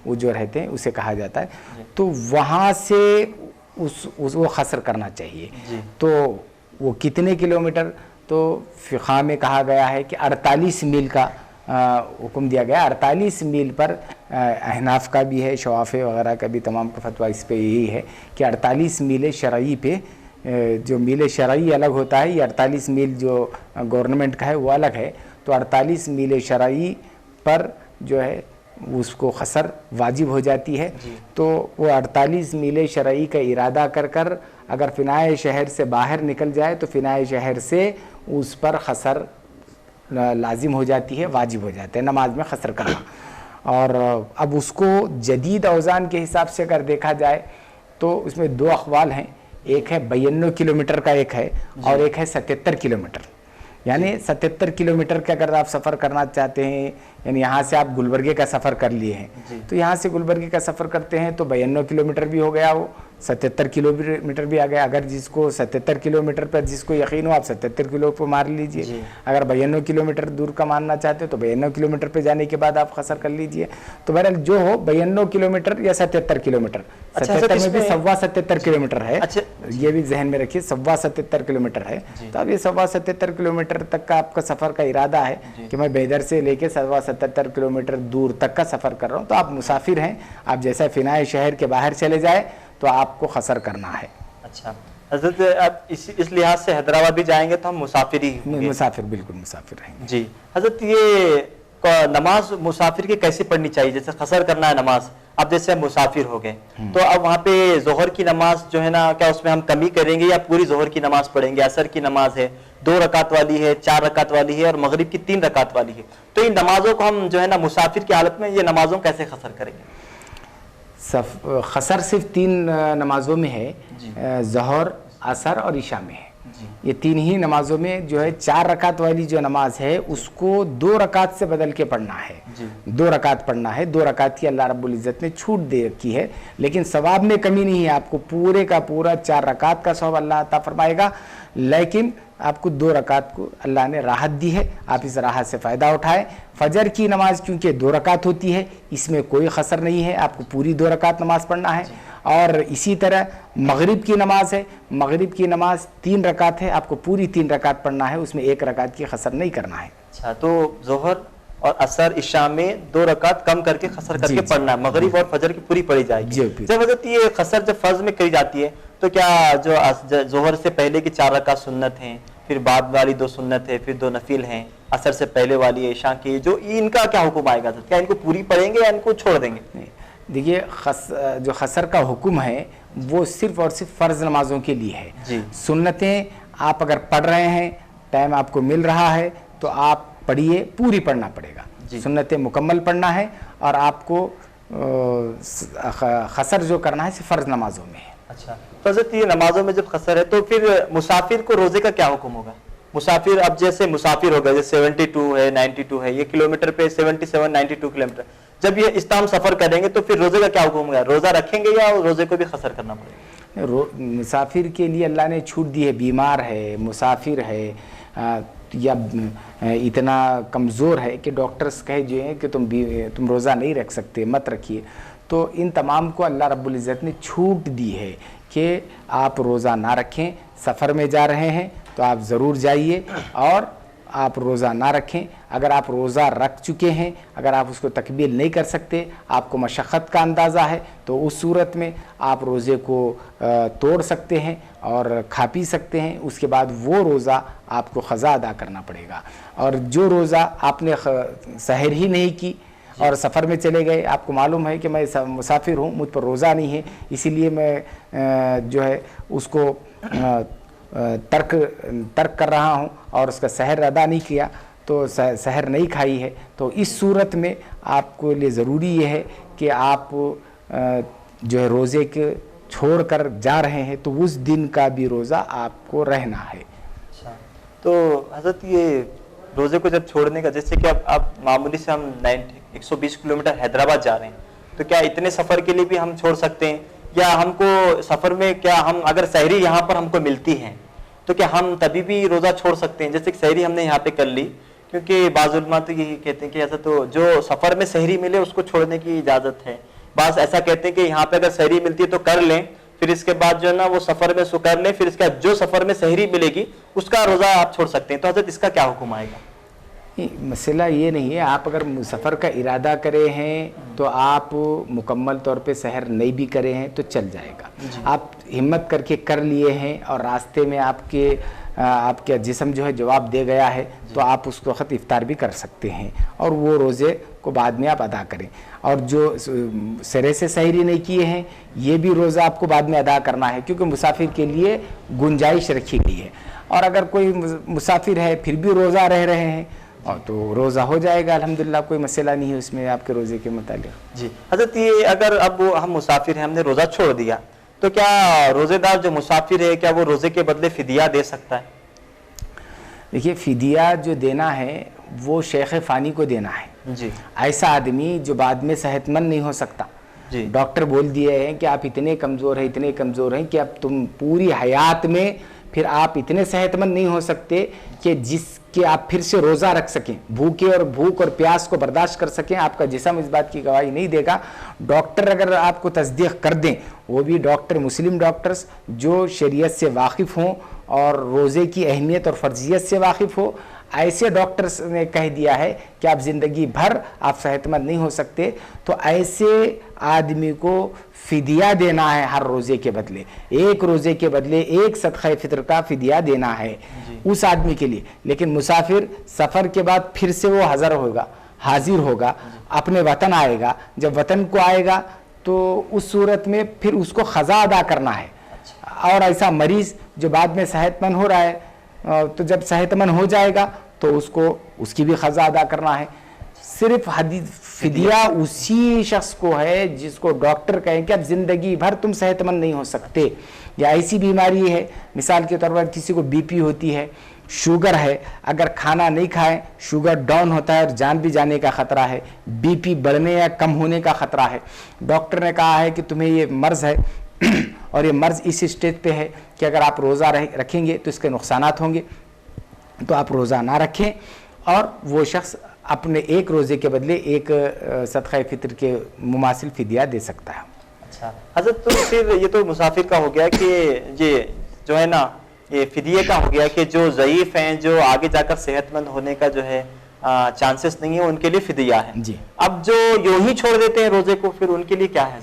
[SPEAKER 5] وہ جو رہتے ہیں اسے کہا جاتا ہے. تو وہاں سے وہ قصر کرنا چاہیے. تو وہ کتنے کلومیٹر؟ تو فقہ میں کہا گیا ہے کہ 48 میل کا حکم دیا گیا. 48 میل پر احناف کا بھی ہے، شوافی وغیرہ کا بھی، تمام کا فتویٰ اس پہ یہی ہے کہ 48 میل شرعی پہ، جو میل شرعی الگ ہوتا ہے، یہ 48 میل جو گورنمنٹ کا ہے وہ الگ ہے. تو 48 میل شرعی پر جو ہے اس کو قصر واجب ہو جاتی ہے. تو وہ 48 میل شرعی کا ارادہ کر اگر فنائے شہر سے باہر نکل جائے تو فنائے شہر سے اس پر قصر لازم ہو جاتی ہے، واجب ہو جاتا ہے نماز میں قصر کرنا. اور اب اس کو جدید اوزان کے حساب سے اگر دیکھا جائے تو اس میں 2 اقوال ہیں. ایک ہے 92 کلومیٹر کا ایک ہے، اور ایک ہے 77 کلومیٹر. یعنی 77 کلومیٹر کا اگر آپ سفر کرنا چاہتے ہیں، یعنی یہاں سے آپ گلبرگے کا سفر کر لیے ہیں، تو یہاں سے گلبرگے کا سفر کرتے ہیں تو 92 کلومیٹر بھی ہو گیا، وہ 77 کلومیٹر بھی آ گیا. اگر جس کو 77 کلومیٹر پر جس کو یقین ہو آپ 77 کلو پہ مار لیجئے. اگر 92 کلومیٹر دور کا ماننا چاہتے تو 92 کلومیٹر پہ جانے کے بعد آپ قصر کر لیجئے. تو بہرحال جو ہو 92 کلومیٹر یا 77 کلومیٹر، 77 میں بھی 77.25 کلومیٹر ہے، یہ بھی ذہن میں رکھیے، 77.25 کلومیٹر ہے. تو اب یہ 77.25 کلومیٹر تک کا آپ کا سفر کا ارادہ ہے کہ میں بیدر سے لے کے 77 کلومیٹر دور تک کا سفر کر رہا ہوں، تو آپ مسافر ہیں. آپ جیسا فنائے شہر کے باہر چلے جائے تو آپ کو قصر کرنا ہے.
[SPEAKER 3] اچھا حضرت، اب اس لحاظ سے حیدرآباد بھی جائیں گے تو ہم مسافر ہی ہوں گے؟
[SPEAKER 5] مسافر، بالکل مسافر رہیں گے.
[SPEAKER 3] جی حضرت، یہ نماز مسافر کی کیسے پڑھنی چاہیے؟ جیسے قصر کرنا ہے نماز، اب جیسے ہم مسافر ہو گئے تو اب وہاں پہ ظہر کی نماز جو ہے نا، کیا اس میں ہم کمی کریں گے یا پوری ظہر کی نماز پڑھیں گے؟ عصر کی نماز ہے 2 رکعت والی ہے، 4 رکعت والی ہے، اور مغرب کی 3 رکعت والی ہے. تو ان نمازوں کو ہم جو ہے نا مسافر کی حالت میں یہ نمازوں کیسے قصر کریں گے؟
[SPEAKER 5] قصر صرف 3 نمازوں میں ہے، ظہر، عصر اور عشاء میں ہے. یہ 3 ہی نمازوں میں جو ہے 4 رکعت والی جو نماز ہے اس کو 2 رکعت سے بدل کے پڑھنا ہے. 2 رکعت پڑھنا ہے. 2 رکعت کی اللہ رب العزت نے چھوٹ دے رکھی ہے، لیکن ثواب میں کمی نہیں ہے. آپ کو پورے کا پورا 4 رکعت کا ثواب اللہ عطا فرمائے گا، لیکن آپ کو 2 رکعت کو اللہ نے راحت دی ہے. آپ اس راحت سے فائدہ اٹھائیں. فجر کی نماز کیونکہ 2 رکعت ہوتی ہے، اس میں کوئی قصر نہیں ہے، آپ کو پوری 2 رکعت نماز پڑھنا ہے. اور اسی طرح مغرب کی نماز ہے، مغرب کی نماز 3 رکعت ہے، آپ کو پوری 3 رکعت پڑھنا ہے، اس میں 1 رکعت کی قصر نہیں کرنا ہے.
[SPEAKER 3] اچھا، تو ظہر اور اثر عشاء میں 2 رکعت کم کر کے قصر کر کے پڑھنا ہے، مغرب اور فجر کی پوری پڑھی جائے گی۔ جب حضرت یہ قصر جب فرض میں کری جاتی ہے تو کیا جو ظہر سے پہلے کی 4 رکعت سنت ہیں، پھر بعد والی 2 سنت ہے، پھر 2 نفل ہیں، اثر سے پہلے والی عشاء کی، جو ان کا کیا حکم آئے گا؟ کیا ان کو پوری پڑھیں گے یا ان کو چھوڑ دیں گے؟
[SPEAKER 5] دیکھیے جو قصر کا حکم ہے وہ صرف اور صرف فرض نمازوں کے لیے ہے۔ سنتیں آپ اگر پڑھ رہے ہیں، ٹائم آپ کو مل رہا ہے تو آپ پڑھیے، پوری پڑھنا پڑے گا، سنتیں مکمل پڑھنا ہے، اور آپ کو قصر جو کرنا ہے صرف فرض نمازوں میں ہے۔
[SPEAKER 3] اچھا، تو حضرت یہ نمازوں میں جب قصر ہے تو پھر مسافر کو روزے کا کیا حکم ہوگا؟ مسافر اب جیسے مسافر ہوگا، جیسے 72 ہے، 92 ہے، یہ کلومیٹر پہ 77 92 کلومیٹر، جب یہ اس تام سفر کریں گے تو پھر روزے کا کیا حکم ہوگا؟ روزہ رکھیں گے یا روزے کو بھی قصر کرنا پڑے گا؟
[SPEAKER 5] مسافر کے لیے اللہ نے چھوٹ دی ہے، بیمار ہے، مسافر ہے، یا اتنا کمزور ہے کہ ڈاکٹرز کہے جو ہیں کہ تم روزہ نہیں رکھ سکتے، مت رکھیے، تو ان تمام کو اللہ رب العزت نے چھوٹ دی ہے کہ آپ روزہ نہ رکھیں۔ سفر میں جا رہے ہیں تو آپ ضرور جائیے اور آپ روزہ نہ رکھیں۔ اگر آپ روزہ رکھ چکے ہیں، اگر آپ اس کو تکمیل نہیں کر سکتے، آپ کو مشقت کا اندازہ ہے، تو اس صورت میں آپ روزے کو توڑ سکتے ہیں اور کھا پی سکتے ہیں، اس کے بعد وہ روزہ آپ کو قضا ادا کرنا پڑے گا۔ اور جو روزہ آپ نے سحر ہی نہیں کی اور سفر میں چلے گئے، آپ کو معلوم ہے کہ میں مسافر ہوں، مجھ پر روزہ نہیں ہے، اسی لیے میں جو ہے اس کو ترک کر رہا ہوں اور اس کا سحر ادا نہیں کیا، تو سحر نہیں کھائی ہے، تو اس صورت میں آپ کو لیے ضروری یہ ہے کہ آپ جو ہے روزے کے چھوڑ کر جا رہے ہیں تو اس دن کا بھی روزہ آپ کو رہنا ہے۔
[SPEAKER 3] اچھا، تو حضرت یہ روزے کو جب چھوڑنے کا، جیسے کہ اب معمولی سے ہم 120 کلومیٹر حیدرآباد جا رہے ہیں، تو کیا اتنے سفر کے لیے بھی ہم چھوڑ سکتے ہیں، یا ہم کو سفر میں کیا ہم اگر سحری یہاں پر ہم کو ملتی ہے تو کیا ہم تبھی بھی روزہ چھوڑ سکتے ہیں؟ جیسے کہ سحری ہم نے یہاں پہ کر لی، کیونکہ بعض علماء تو یہی کہتے ہیں کہ ایسا تو جو سفر میں سحری ملے اس کو چھوڑنے کی اجازت ہے، بعض ایسا کہتے ہیں کہ یہاں پہ اگر سحری ملتی ہے تو کر لیں، پھر اس کے بعد جو ہے نا وہ سفر میں سو کر لیں، پھر اس کے بعد جو سفر میں سحری ملے گی اس کا روزہ آپ چھوڑ سکتے ہیں، تو حضرت اس کا کیا حکم آئے گا؟
[SPEAKER 5] مسئلہ یہ نہیں ہے، آپ اگر سفر کا ارادہ کرے ہیں تو آپ مکمل طور پہ سحر نہیں بھی کرے ہیں تو چل جائے گا، آپ ہمت کر کے کر لیے ہیں اور راستے میں آپ کے جسم جو ہے جواب دے گیا ہے تو آپ اس وقت افطار بھی کر سکتے ہیں اور وہ روزے کو بعد میں آپ ادا کریں، اور جو سرے سے سحری نہیں کیے ہیں یہ بھی روزہ آپ کو بعد میں ادا کرنا ہے، کیونکہ مسافر کے لیے گنجائش رکھی گئی ہے، اور اگر کوئی مسافر ہے پھر بھی روزہ رہ رہے ہیں اور تو روزہ ہو جائے گا، الحمدللہ کوئی مسئلہ نہیں ہے اس میں آپ کے روزے کے متعلق۔
[SPEAKER 3] جی حضرت، یہ اگر اب ہم مسافر ہیں، ہم نے روزہ چھوڑ دیا، تو کیا روزے دار جو مسافر ہے کیا وہ روزے کے بدلے فدیہ دے سکتا ہے؟
[SPEAKER 5] دیکھیے، فدیہ جو دینا ہے وہ شیخ فانی کو دینا ہے،
[SPEAKER 3] جی،
[SPEAKER 5] ایسا آدمی جو بعد میں صحت مند نہیں ہو سکتا،
[SPEAKER 3] جی،
[SPEAKER 5] ڈاکٹر بول دیے ہیں کہ آپ اتنے کمزور ہیں کہ اب تم پوری حیات میں پھر آپ اتنے صحت مند نہیں ہو سکتے کہ جس کہ آپ پھر سے روزہ رکھ سکیں، بھوک اور پیاس کو برداشت کر سکیں، آپ کا جسم اس بات کی گواہی نہیں دے گا۔ ڈاکٹر اگر آپ کو تصدیق کر دیں، وہ بھی ڈاکٹر مسلم ڈاکٹرز جو شریعت سے واقف ہوں اور روزے کی اہمیت اور فرضیت سے واقف ہو، ایسے ڈاکٹرز نے کہہ دیا ہے کہ آپ زندگی بھر آپ صحت مند نہیں ہو سکتے، تو ایسے آدمی کو فدیہ دینا ہے، ہر روزے کے بدلے ایک روزے کے بدلے ایک صدقہ فطر کا فدیہ دینا ہے اس آدمی کے لیے۔ لیکن مسافر سفر کے بعد پھر سے وہ حاضر ہوگا، اپنے وطن آئے گا، جب وطن کو آئے گا تو اس صورت میں پھر اس کو قضا ادا کرنا ہے، اور ایسا مریض جو بعد میں صحت مند ہو رہا ہے تو جب صحت مند ہو جائے گا تو اس کی بھی قضا ادا کرنا ہے۔ صرف فدیہ اسی شخص کو ہے جس کو ڈاکٹر کہیں کہ اب زندگی بھر تم صحت مند نہیں ہو سکتے، یا ایسی بیماری ہے، مثال کے طور پر کسی کو بی پی ہوتی ہے، شوگر ہے، اگر کھانا نہیں کھائیں شوگر ڈاؤن ہوتا ہے اور جان بھی جانے کا خطرہ ہے، بی پی بڑھنے یا کم ہونے کا خطرہ ہے، ڈاکٹر نے کہا ہے کہ تمہیں یہ مرض ہے اور یہ مرض اس اسٹیج پہ ہے کہ اگر آپ روزہ رکھیں گے تو اس کے نقصانات ہوں گے، تو آپ روزہ نہ رکھیں، اور وہ شخص اپنے ایک روزے کے بدلے ایک صدقہ فطر کے مماثل فدیہ دے سکتا ہے۔
[SPEAKER 3] اچھا حضرت، تو پھر یہ تو مسافر کا ہو گیا کہ یہ جو ہے نا یہ فدیے کا ہو گیا کہ جو ضعیف ہیں، جو آگے جا کر صحت مند ہونے کا جو ہے چانسز نہیں ہے، ان کے لیے فدیہ ہے.
[SPEAKER 5] جی.
[SPEAKER 3] اب جو یوں ہی چھوڑ دیتے ہیں روزے کو، پھر ان کے لیے کیا ہے؟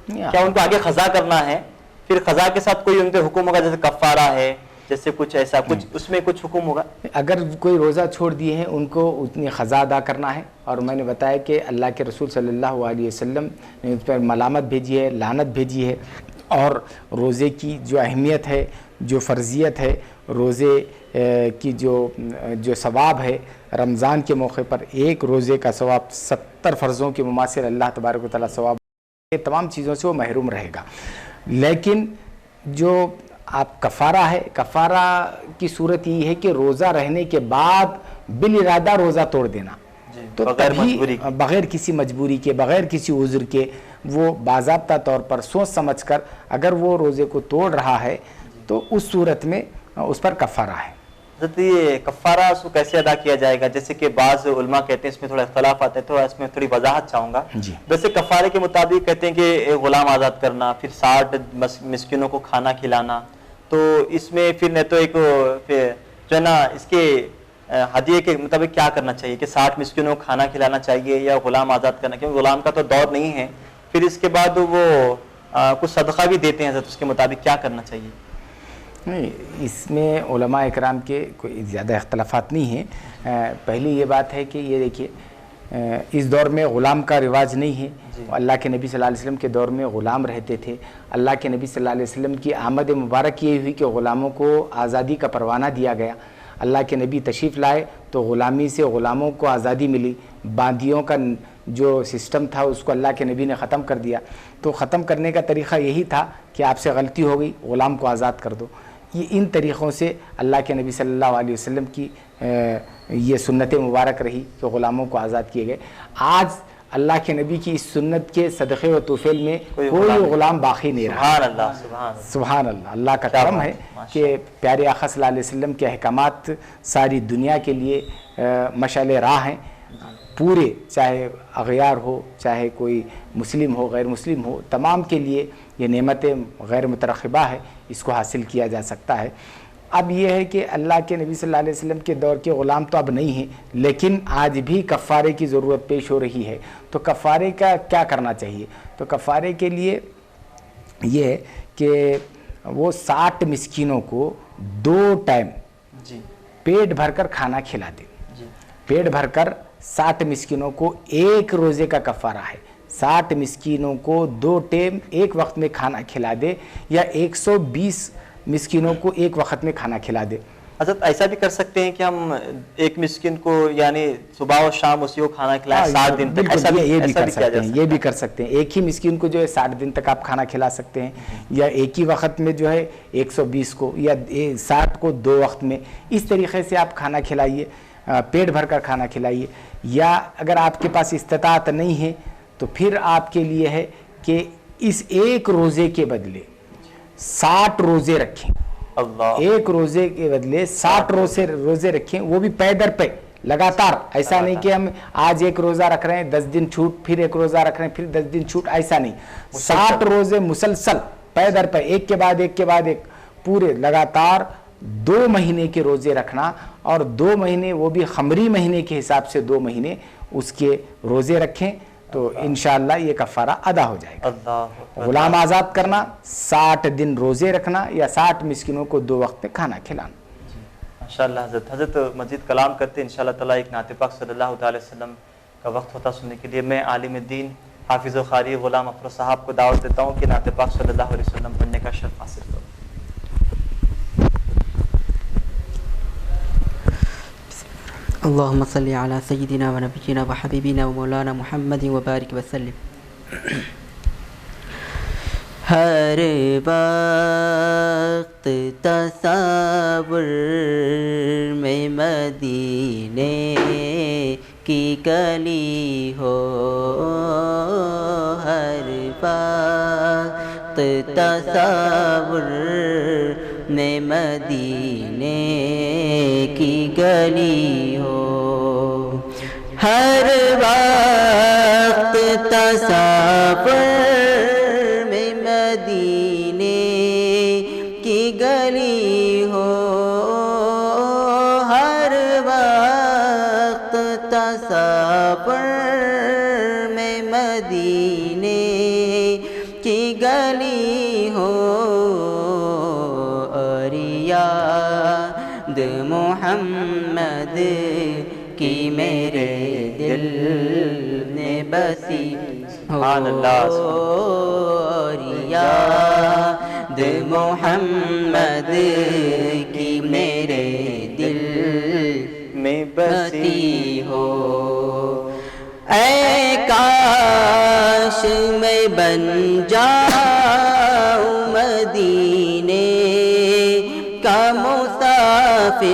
[SPEAKER 3] کیا ان کو آگے قضا کرنا ہے؟ پھر قضا کے ساتھ کوئی ان پہ حکم ہوگا، جیسے کفارہ ہے، جیسے کچھ ایسا کچھ اس میں کچھ حکم ہوگا؟
[SPEAKER 5] اگر کوئی روزہ چھوڑ دیے ہیں ان کو اتنی قضا ادا کرنا ہے. اور میں نے بتایا کہ اللہ کے رسول صلی اللہ علیہ وسلم نے اس پر ملامت بھیجی ہے، لعنت بھیجی ہے. اور روزے کی جو اہمیت ہے، جو فرضیت ہے، روزے کی جو ثواب ہے، رمضان کے موقع پر ایک روزے کا ثواب 70 فرضوں کے مماثل اللہ تبارک و تعالیٰ ثواب، یہ تمام چیزوں سے وہ محروم رہے گا. لیکن جو آپ کفارہ ہے، کفارہ کی صورت یہ ہے کہ روزہ رہنے کے بعد بالارادہ روزہ توڑ دینا، تو بغیر کسی مجبوری کے، بغیر کسی عذر کے، وہ باضابطہ طور پر سوچ سمجھ کر اگر وہ روزے کو توڑ رہا ہے تو اس صورت میں اس پر کفارہ ہے.
[SPEAKER 3] حضرت یہ کفارہ اس کو کیسے ادا کیا جائے گا؟ جیسے کہ بعض علماء کہتے ہیں، اس میں تھوڑا اختلاف آتا ہے، تھوڑا اس میں تھوڑی وضاحت چاہوں گا.
[SPEAKER 5] جی.
[SPEAKER 3] ویسے کفارے کے مطابق کہتے ہیں کہ ایک غلام آزاد کرنا، پھر 60 مسکینوں کو کھانا کھلانا. تو اس میں پھر نہ تو ایک جو ہے نا اس کے ہدیے کے مطابق کیا کرنا چاہیے کہ 60 مسکینوں کو کھانا کھلانا چاہیے یا غلام آزاد کرنا، کیونکہ غلام کا تو دور نہیں ہے. پھر اس کے بعد وہ کچھ صدقہ بھی دیتے ہیں، اس کے مطابق کیا کرنا چاہیے؟
[SPEAKER 5] نہیں، اس میں علماء اکرام کے کوئی زیادہ اختلافات نہیں ہیں. پہلی یہ بات ہے کہ یہ دیکھیے اس دور میں غلام کا رواج نہیں ہے. اللہ کے نبی صلی اللہ علیہ وسلم کے دور میں غلام رہتے تھے. اللہ کے نبی صلی اللہ علیہ وسلم کی آمد مبارک یہ ہوئی کہ غلاموں کو آزادی کا پروانہ دیا گیا. اللہ کے نبی تشریف لائے تو غلامی سے غلاموں کو آزادی ملی. باندیوں کا جو سسٹم تھا اس کو اللہ کے نبی نے ختم کر دیا. تو ختم کرنے کا طریقہ یہی تھا کہ آپ سے غلطی ہو گئی، غلام کو آزاد کر دو. یہ ان طریقوں سے اللہ کے نبی صلی اللہ علیہ وسلم کی یہ سنت مبارک رہی کہ غلاموں کو آزاد کیے گئے. آج اللہ کے نبی کی اس سنت کے صدقے و توفیل میں کوئی غلام باقی نہیں رہا.
[SPEAKER 3] سبحان اللہ،
[SPEAKER 5] سبحان اللہ. اللہ کا کرم ہے کہ پیارے آقا صلی اللہ علیہ وسلم کے احکامات ساری دنیا کے لیے مشعل راہ ہیں. پورے، چاہے اغیار ہو، چاہے کوئی مسلم ہو، غیر مسلم ہو، تمام کے لیے یہ نعمتیں غیر مترقبہ ہے، اس کو حاصل کیا جا سکتا ہے. اب یہ ہے کہ اللہ کے نبی صلی اللہ علیہ وسلم کے دور کے غلام تو اب نہیں ہیں، لیکن آج بھی کفارے کی ضرورت پیش ہو رہی ہے. تو کفارے کا کیا کرنا چاہیے؟ تو کفارے کے لیے یہ ہے کہ وہ 60 مسکینوں کو 2 ٹائم پیٹ بھر کر کھانا کھلا دے. پیٹ بھر کر 60 مسکینوں کو ایک روزے کا کفارہ ہے. 60 مسکینوں کو 2 ٹائم ایک وقت میں کھانا کھلا دے، یا 120 مسکینوں کو ایک وقت میں کھانا کھلا دے.
[SPEAKER 3] حضرت ایسا بھی کر سکتے ہیں کہ ہم ایک مسکین کو یعنی صبح و شام اسی کو کھانا کھلائیں 60 دن تک؟
[SPEAKER 5] یہ بھی کر سکتے ہیں، یہ بھی کر سکتے ہیں. ایک ہی مسکین کو جو ہے 60 دن تک آپ کھانا کھلا سکتے ہیں، یا ایک ہی وقت میں جو ہے 120 کو، یا 60 کو 2 وقت میں. اس طریقے سے آپ کھانا کھلائیے، پیٹ بھر کر کھانا کھلائیے. یا اگر آپ کے پاس استطاعت نہیں ہے تو پھر آپ کے لیے ہے کہ اس ایک روزے کے بدلے 60 روزے رکھیں. ایک روزے کے بدلے 60 روزے رکھیں، وہ بھی پے در پہ لگاتار. ایسا نہیں کہ ہم آج ایک روزہ رکھ رہے ہیں 10 دن چھوٹ، پھر ایک روزہ رکھ رہے ہیں پھر 10 دن چھوٹ، ایسا نہیں. 60 روزے مسلسل پے در پہ، ایک کے بعد ایک کے بعد ایک، پورے لگاتار 2 مہینے کے روزے رکھنا. اور 2 مہینے وہ بھی خمری مہینے کے حساب سے 2 مہینے اس کے روزے رکھیں تو انشاءاللہ یہ کفارہ ادا ہو جائے گا. غلام آزاد کرنا، 60 دن روزے رکھنا، یا 60 مسکینوں کو 2 وقت میں کھانا کھلانا.
[SPEAKER 3] ماشاءاللہ. حضرت مزید کلام کرتے ہیں انشاءاللہ تعالیٰ. ایک نعت پاک صلی اللہ علیہ وسلم کا وقت ہوتا سننے کے لیے. میں عالم دین حافظ و قاری غلام افروز صاحب کو دعوت دیتا ہوں کہ نعت پاک صلی اللہ علیہ وسلم پڑھنے کا شرف حاصل کرو.
[SPEAKER 6] اللهم صل على سيدنا ونبينا وحبيبنا ومولانا محمد وبارك وسلم. ہر وقت تصور میں مدینے کی گلی ہو، ہر وقت تصور میں مدینے کی گلی ہو، ہر وقت تصور میں مدینے کی گلی ہو، ہر وقت مدینے کی گلی ہو اور یاد محمد کی میرے دل میں بسی ہو اور یاد محمد کی میرے دل
[SPEAKER 3] میں بسی
[SPEAKER 6] ہو اے کاش میں بن جاؤں مدینے کا مسافر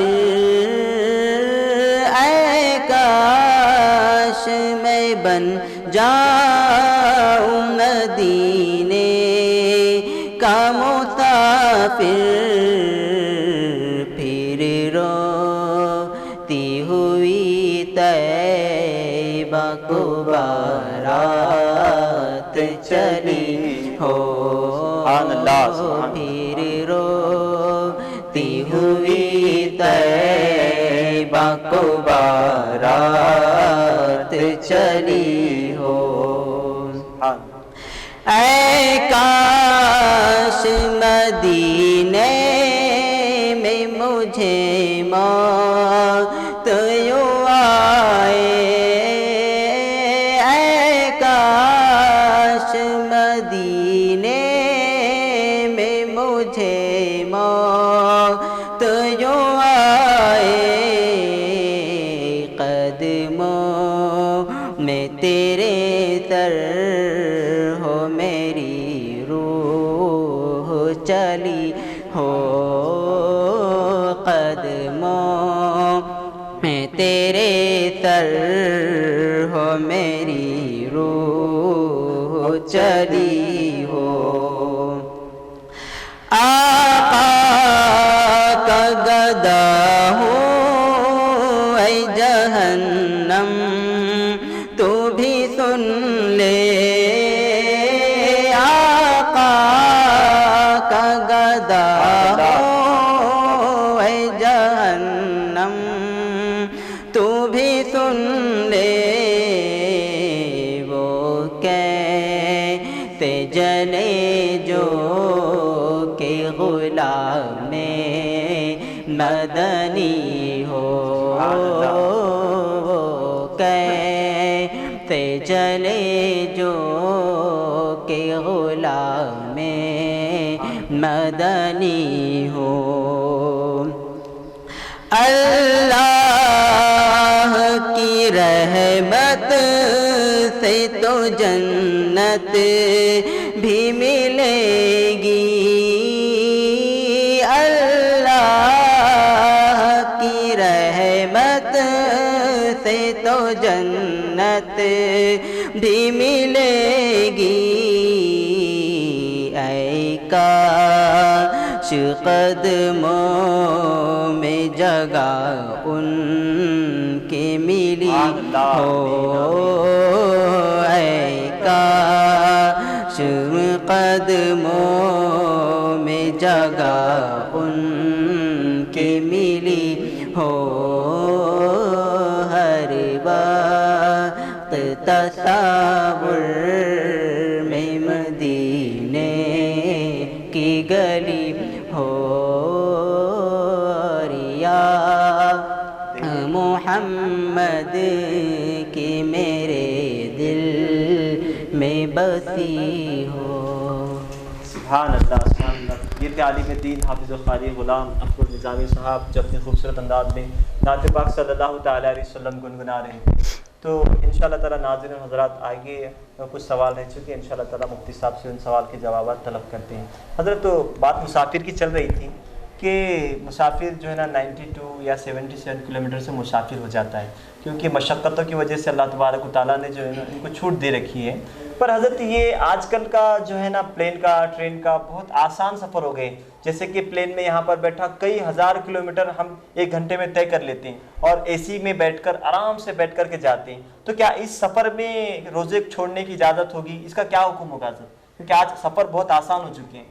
[SPEAKER 6] اے کاش میں بن جاؤں مدینے کا مسافر پھر روتی ہوئی طیبہ کو بارات چلی ہو پھر روتی ہوئی طیبہ کو بارات چلی ہو اے کاش مدینے میں مجھے موت یوں آئے اے کاش مدینے میں مجھے موت یوں آئے قدموں میں تیرے سر ہو میری روح چلی ہو قدموں میں تیرے سر ہو میری روح چلی ہو آقا کا گدا ہوں اے جہنم تو بھی سن لے آقا کا گدا ہوں اے جہنم تو بھی سن لے وہ کہتے جلے جو کہ غلام مدنی ہو کہتے جلے جو کہ غلام مدنی ہو اللہ کی رحمت سے تو جنت بھی ملے گی اللہ کی رحمت سے تو جنت بھی ملے گی اے کاش قدموں میں جگہ ان کے ملی ہو اے کاش قدموں میں جگہ ان کے ملی ہو ہر وقت تصور میں مدینے کی گلی ہو یا محمد کی میرے دل میں بسی ہو
[SPEAKER 3] سبحان اللہ سبحان اللہ. یہ تھے عالم دین حافظ القاری غلام اکبر نظامی صاحب جو اپنے خوبصورت انداز میں نعت پاک صلی اللہ تعالیٰ علیہ وسلم گنگنا رہے ہیں. تو انشاءاللہ تعالیٰ ناظرین حضرات آگے کچھ سوال رہ چکے ہیں انشاءاللہ تعالیٰ مفتی صاحب سے ان سوال کے جوابات طلب کرتے ہیں. حضرت تو بات مسافر کی چل رہی تھی کہ مسافر جو ہے نا 92 یا 77 کلومیٹر سے مسافر ہو جاتا ہے کیونکہ مشقتوں کی وجہ سے اللہ تبارک و تعالیٰ نے جو ہے نا ان کو چھوٹ دے رکھی ہے. پر حضرت یہ آج کل کا جو ہے نا پلین کا ٹرین کا بہت آسان سفر ہو گئے. جیسے کہ پلین میں یہاں پر بیٹھا کئی ہزار کلومیٹر ہم 1 گھنٹے میں طے کر لیتے ہیں اور اے سی میں بیٹھ کر آرام سے بیٹھ کر کے جاتے ہیں. تو کیا اس سفر میں روزے چھوڑنے کی اجازت ہوگی؟ اس کا کیا حکم ہوگا حضرت؟ کیونکہ آج سفر بہت آسان ہو چکے ہیں.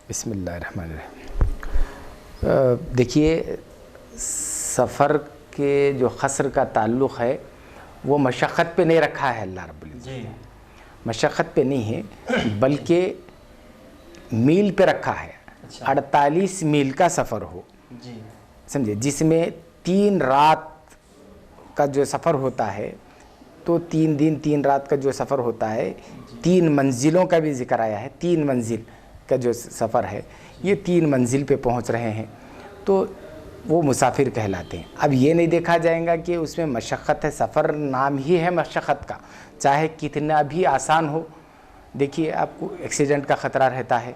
[SPEAKER 5] بسم اللہ الرحمن الرحیم. دیکھیے سفر کے جو قصر کا تعلق ہے وہ مشقت پہ نہیں رکھا ہے اللہ رب العزت
[SPEAKER 3] جی
[SPEAKER 5] مشقت پہ نہیں ہے بلکہ میل پہ رکھا ہے 48 میل کا سفر ہو
[SPEAKER 3] جی
[SPEAKER 5] سمجھے جس میں 3 رات کا جو سفر ہوتا ہے تو 3 دن 3 رات کا جو سفر ہوتا ہے 3 منزلوں کا بھی ذکر آیا ہے 3 منزل کا جو سفر ہے یہ 3 منزل پہ پہنچ رہے ہیں تو وہ مسافر کہلاتے ہیں. اب یہ نہیں دیکھا جائے گا کہ اس میں مشقت ہے سفر نام ہی ہے مشقت کا چاہے کتنا بھی آسان ہو. دیکھیے آپ کو ایکسیڈنٹ کا خطرہ رہتا ہے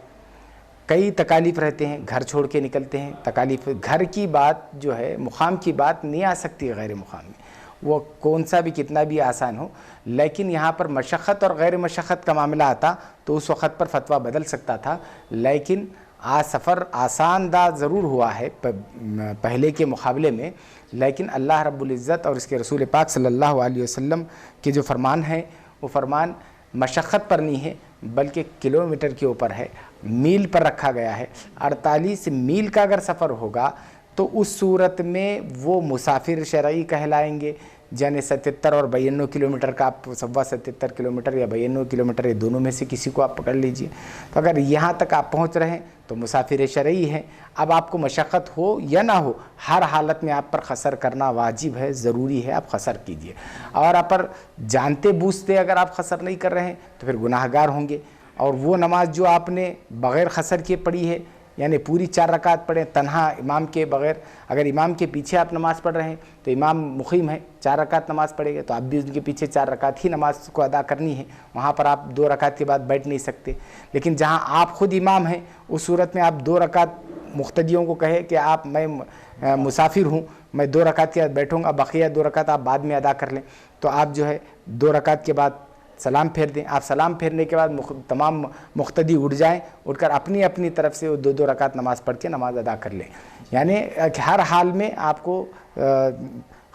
[SPEAKER 5] کئی تکالیف رہتے ہیں گھر چھوڑ کے نکلتے ہیں تکالیف گھر کی بات جو ہے مقام کی بات نہیں آ سکتی غیر مقام میں وہ کون سا بھی کتنا بھی آسان ہو لیکن یہاں پر مشقت اور غیر مشقت کا معاملہ آتا تو اس وقت پر فتویٰ بدل سکتا تھا لیکن آج سفر آسان دہ ضرور ہوا ہے پہلے کے مقابلے میں لیکن اللہ رب العزت اور اس کے رسول پاک صلی اللہ علیہ وسلم کے جو فرمان ہے وہ فرمان مشقت پر نہیں ہے بلکہ کلومیٹر کے اوپر ہے میل پر رکھا گیا ہے. 48 میل کا اگر سفر ہوگا تو اس صورت میں وہ مسافر شرعی کہلائیں گے یعنی 77 اور 92 کلومیٹر کا آپ 77 کلومیٹر یا 92 کلومیٹر یہ دونوں میں سے کسی کو آپ پکڑ لیجئے. تو اگر یہاں تک آپ پہنچ رہے ہیں تو مسافر شرعی ہیں. اب آپ کو مشقت ہو یا نہ ہو ہر حالت میں آپ پر قصر کرنا واجب ہے ضروری ہے آپ قصر کیجئے اور آپ پر جانتے بوجھتے اگر آپ قصر نہیں کر رہے ہیں تو پھر گناہ گار ہوں گے. اور وہ نماز جو آپ نے بغیر قصر کے پڑھی ہے یعنی پوری 4 رکعت پڑھیں تنہا امام کے بغیر اگر امام کے پیچھے آپ نماز پڑھ رہے ہیں تو امام مقیم ہے 4 رکعت نماز پڑھے گا تو آپ بھی ان کے پیچھے 4 رکعت ہی نماز کو ادا کرنی ہے. وہاں پر آپ 2 رکعت کے بعد بیٹھ نہیں سکتے. لیکن جہاں آپ خود امام ہیں اس صورت میں آپ 2 رکعت مقتدیوں کو کہے کہ آپ میں مسافر ہوں میں 2 رکعت کے بعد بیٹھوں گا بقیہ 2 رکعت آپ بعد میں ادا کر لیں تو آپ جو ہے 2 رکعت کے بعد سلام پھیر دیں. آپ سلام پھیرنے کے بعد تمام مقتدی اٹھ جائیں اٹھ کر اپنی اپنی طرف سے 2 رکعت نماز پڑھ کے نماز ادا کر لیں. یعنی ہر حال میں آپ کو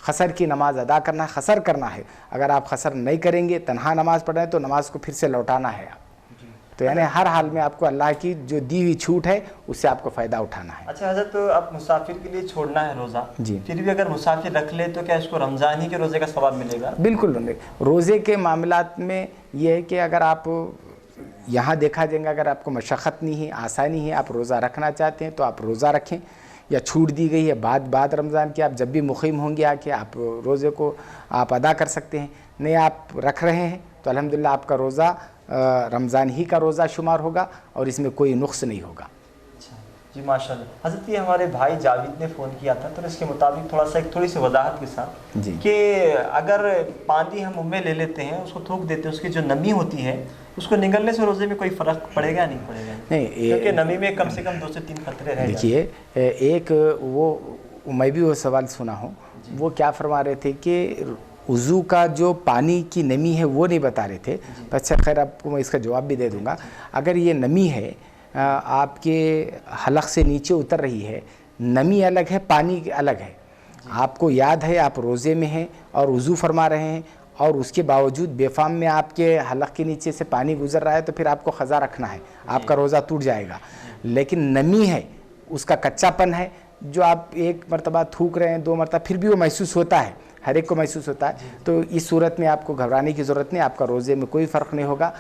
[SPEAKER 5] قصر کی نماز ادا کرنا ہے قصر کرنا ہے. اگر آپ قصر نہیں کریں گے تنہا نماز پڑھ رہے ہیں تو نماز کو پھر سے لوٹانا ہے آپ. تو یعنی ہر حال میں آپ کو اللہ کی جو دی ہوئی چھوٹ ہے اس سے آپ کو فائدہ اٹھانا ہے.
[SPEAKER 3] اچھا حضرت اب مسافر کے لیے چھوڑنا ہے روزہ
[SPEAKER 5] جی
[SPEAKER 3] پھر بھی اگر مسافر رکھ لے تو کیا اس کو رمضان ہی کے روزے کا ثواب ملے گا؟
[SPEAKER 5] بالکل. روزے کے معاملات میں یہ ہے کہ اگر آپ یہاں دیکھا جائے گا اگر آپ کو مشقت نہیں ہے آسانی ہے آپ روزہ رکھنا چاہتے ہیں تو آپ روزہ رکھیں یا چھوٹ دی گئی ہے بعد رمضان کی آپ جب بھی مقیم ہوں گے آ کے آپ روزے کو آپ ادا کر سکتے ہیں. نہیں آپ رکھ رہے ہیں تو الحمدللہ آپ کا روزہ رمضان ہی کا روزہ شمار ہوگا اور اس میں کوئی نقص نہیں ہوگا.
[SPEAKER 3] اچھا جی ماشاءاللہ. حضرت یہ ہمارے بھائی جاوید نے فون کیا تھا تو اس کے مطابق تھوڑی سی وضاحت کے ساتھ
[SPEAKER 5] جی
[SPEAKER 3] کہ اگر پانی ہم منہ میں لے لیتے ہیں اس کو تھوک دیتے ہیں اس کی جو نمی ہوتی ہے اس کو نگلنے سے روزے میں کوئی فرق پڑے گا نہیں پڑے گا؟ نہیں کیونکہ نمی میں کم سے کم 2 سے 3 قطرے رہ جاتے ہیں.
[SPEAKER 5] دیکھیے ایک وہ میں بھی وہ سوال سنا ہوں وہ کیا فرما رہے تھے کہ وضو کا جو پانی کی نمی ہے وہ نہیں بتا رہے تھے. اچھا خیر آپ کو میں اس کا جواب بھی دے دوں گا. اگر یہ نمی ہے آپ کے حلق سے نیچے اتر رہی ہے نمی الگ ہے پانی الگ ہے. آپ کو یاد ہے آپ روزے میں ہیں اور وضو فرما رہے ہیں اور اس کے باوجود بے فام میں آپ کے حلق کے نیچے سے پانی گزر رہا ہے تو پھر آپ کو قضا رکھنا ہے آپ کا روزہ ٹوٹ جائے گا. لیکن نمی ہے اس کا کچا پن ہے جو آپ 1 مرتبہ تھوک رہے ہیں 2 مرتبہ پھر بھی وہ محسوس ہوتا ہے ہر ایک کو محسوس ہوتا ہے. تو اس صورت میں آپ کو گھبرانے کی ضرورت نہیں. آپ کا روزے میں کوئی فرق نہیں ہوگا.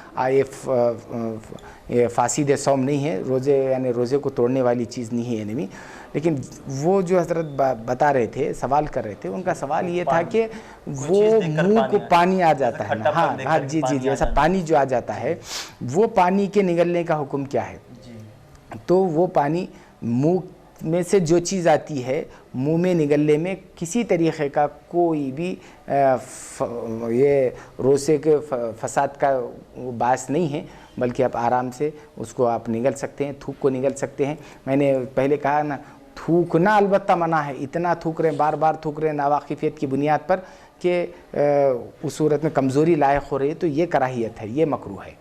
[SPEAKER 5] یہ فاسد صوم نہیں ہے روزے یعنی روزے کو توڑنے والی چیز نہیں ہے نمی. لیکن وہ جو حضرت بتا رہے تھے سوال کر رہے تھے ان کا سوال یہ تھا کہ وہ منہ کو پانی آ جاتا ہے نا ہاں جی ایسا پانی جو آ جاتا ہے وہ پانی کے نگلنے کا حکم کیا ہے؟ تو وہ پانی منہ میں سے جو چیز آتی ہے منہ میں نگلنے میں کسی طریقے کا کوئی بھی یہ روزے کے فساد کا باعث نہیں ہے بلکہ آپ آرام سے اس کو آپ نگل سکتے ہیں تھوک کو نگل سکتے ہیں. میں نے پہلے کہا نا تھوکنا البتہ منع ہے. اتنا تھوک رہے ہیں بار تھوک رہے ہیں ناواقفیت کی بنیاد پر کہ اس صورت میں کمزوری لائق ہو رہی ہے تو یہ کراہیت ہے یہ مکروہ ہے.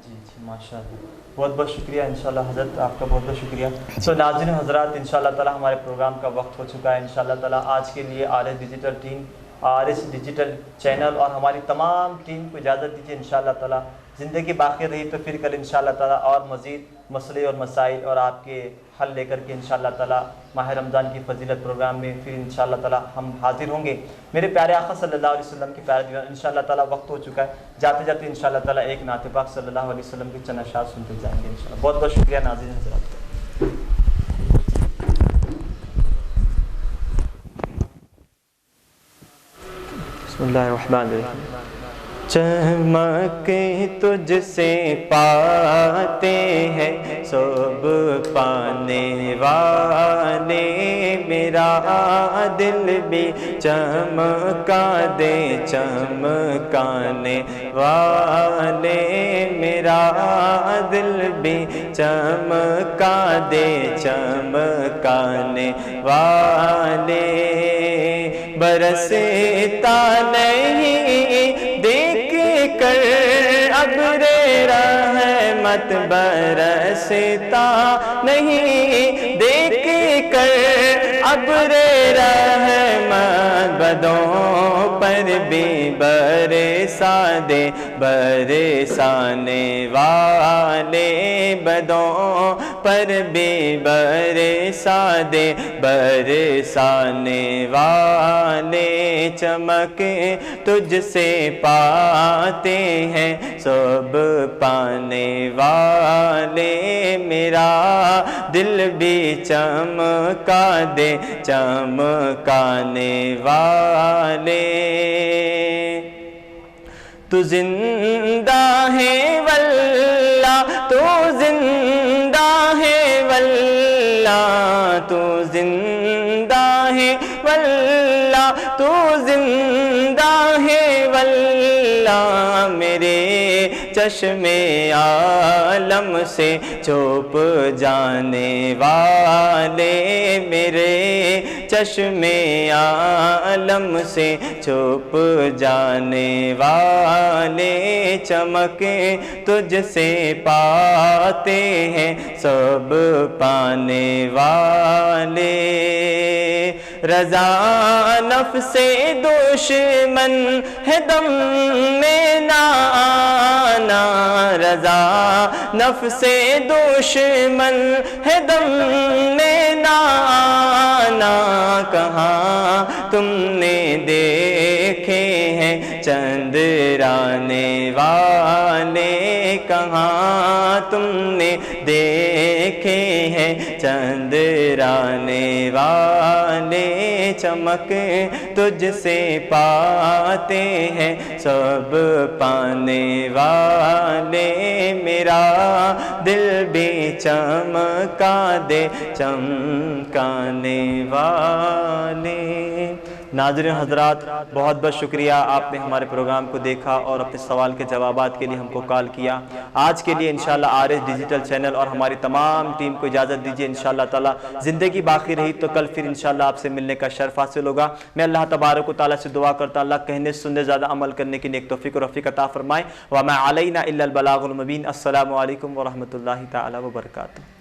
[SPEAKER 3] جی ماشاءاللہ بہت شکریہ. انشاءاللہ حضرت آپ کا بہت شکریہ. تو ناظرین حضرات انشاءاللہ تعالی ہمارے پروگرام کا وقت ہو چکا ہے. انشاءاللہ تعالی آج کے لیے R S digital team
[SPEAKER 7] RS digital channel اور ہماری تمام ٹیم کو اجازت دیجیے. انشاءاللہ تعالیٰ زندگی باقی رہی تو پھر کل انشاءاللہ تعالیٰ اور مزید مسئلے اور مسائل اور آپ کے حل لے کر کے انشاءاللہ تعالیٰ ماہ رمضان کی فضیلت پروگرام میں پھر انشاءاللہ تعالیٰ ہم حاضر ہوں گے. میرے پیارے آقا صلی اللہ علیہ وسلم کے پیارے دیوان انشاءاللہ تعالیٰ وقت ہو چکا ہے. جاتے جاتے انشاءاللہ تعالیٰ ایک نعت پاک صلی اللہ علیہ وسلم کی چند اشعار سنتے جائیں گے انشاءاللہ. بہت بہت شکریہ ناظرین حضرات. بسم اللہ الرحمن الرحیم. چمک تجھ سے پاتے ہیں سب پانے والے، میرا دل بھی چمکا دے چمکانے والے، میرا دل بھی چمکا دے چمکانے والے. برستا نہیں دیکھ کر ابر رحمت، برستا نہیں دیکھ کر ابر رحمت، بدوں پر بھی برسا دے برسانے والے، بدوں پر بھی برسا دے برسانے والے. چمک تجھ سے پاتے ہیں سب پانے والے، میرا دل بھی چمکا دے چمکانے والے. تو زندہ ہے واللہ، تو زندہ ہے واللہ، تو زندہ ہے واللہ، تو زندہ ہے واللہ. میرے چشم عالم سے چھپ جانے والے، میرے چشم عالم سے چھپ جانے والے. چمک تجھ سے پاتے ہیں سب پانے والے. رضا نفس دشمن ہے دم میں نہ آنا، رضا نفس دشمن ہے دم میں نہ آنا. کہاں تم نے دیکھے ہیں چندرانے والے، کہاں تم نے دیکھے ہیں چندرانے والے. چمک تجھ سے پاتے ہیں سب پانے والے، میرا دل بھی چمکا دے چمکانے والے. ناظرین حضرات بہت بہت شکریہ، آپ نے ہمارے پروگرام کو دیکھا اور اپنے سوال کے جوابات کے لیے ہم کو کال کیا. آج کے لیے انشاءاللہ RS ڈیجیٹل چینل اور ہماری تمام ٹیم کو اجازت دیجیے. انشاءاللہ تعالیٰ زندگی باقی رہی تو کل پھر انشاءاللہ آپ سے ملنے کا شرف حاصل ہوگا. میں اللہ تبارک و تعالیٰ سے دعا کرتا ہوں اللہ کہنے سننے زیادہ عمل کرنے کی نیک توفیق و رفیق عطا فرمائے. وما علینا الا البلاغ المبین. السلام علیکم ورحمۃ اللہ تعالیٰ وبرکاتہ.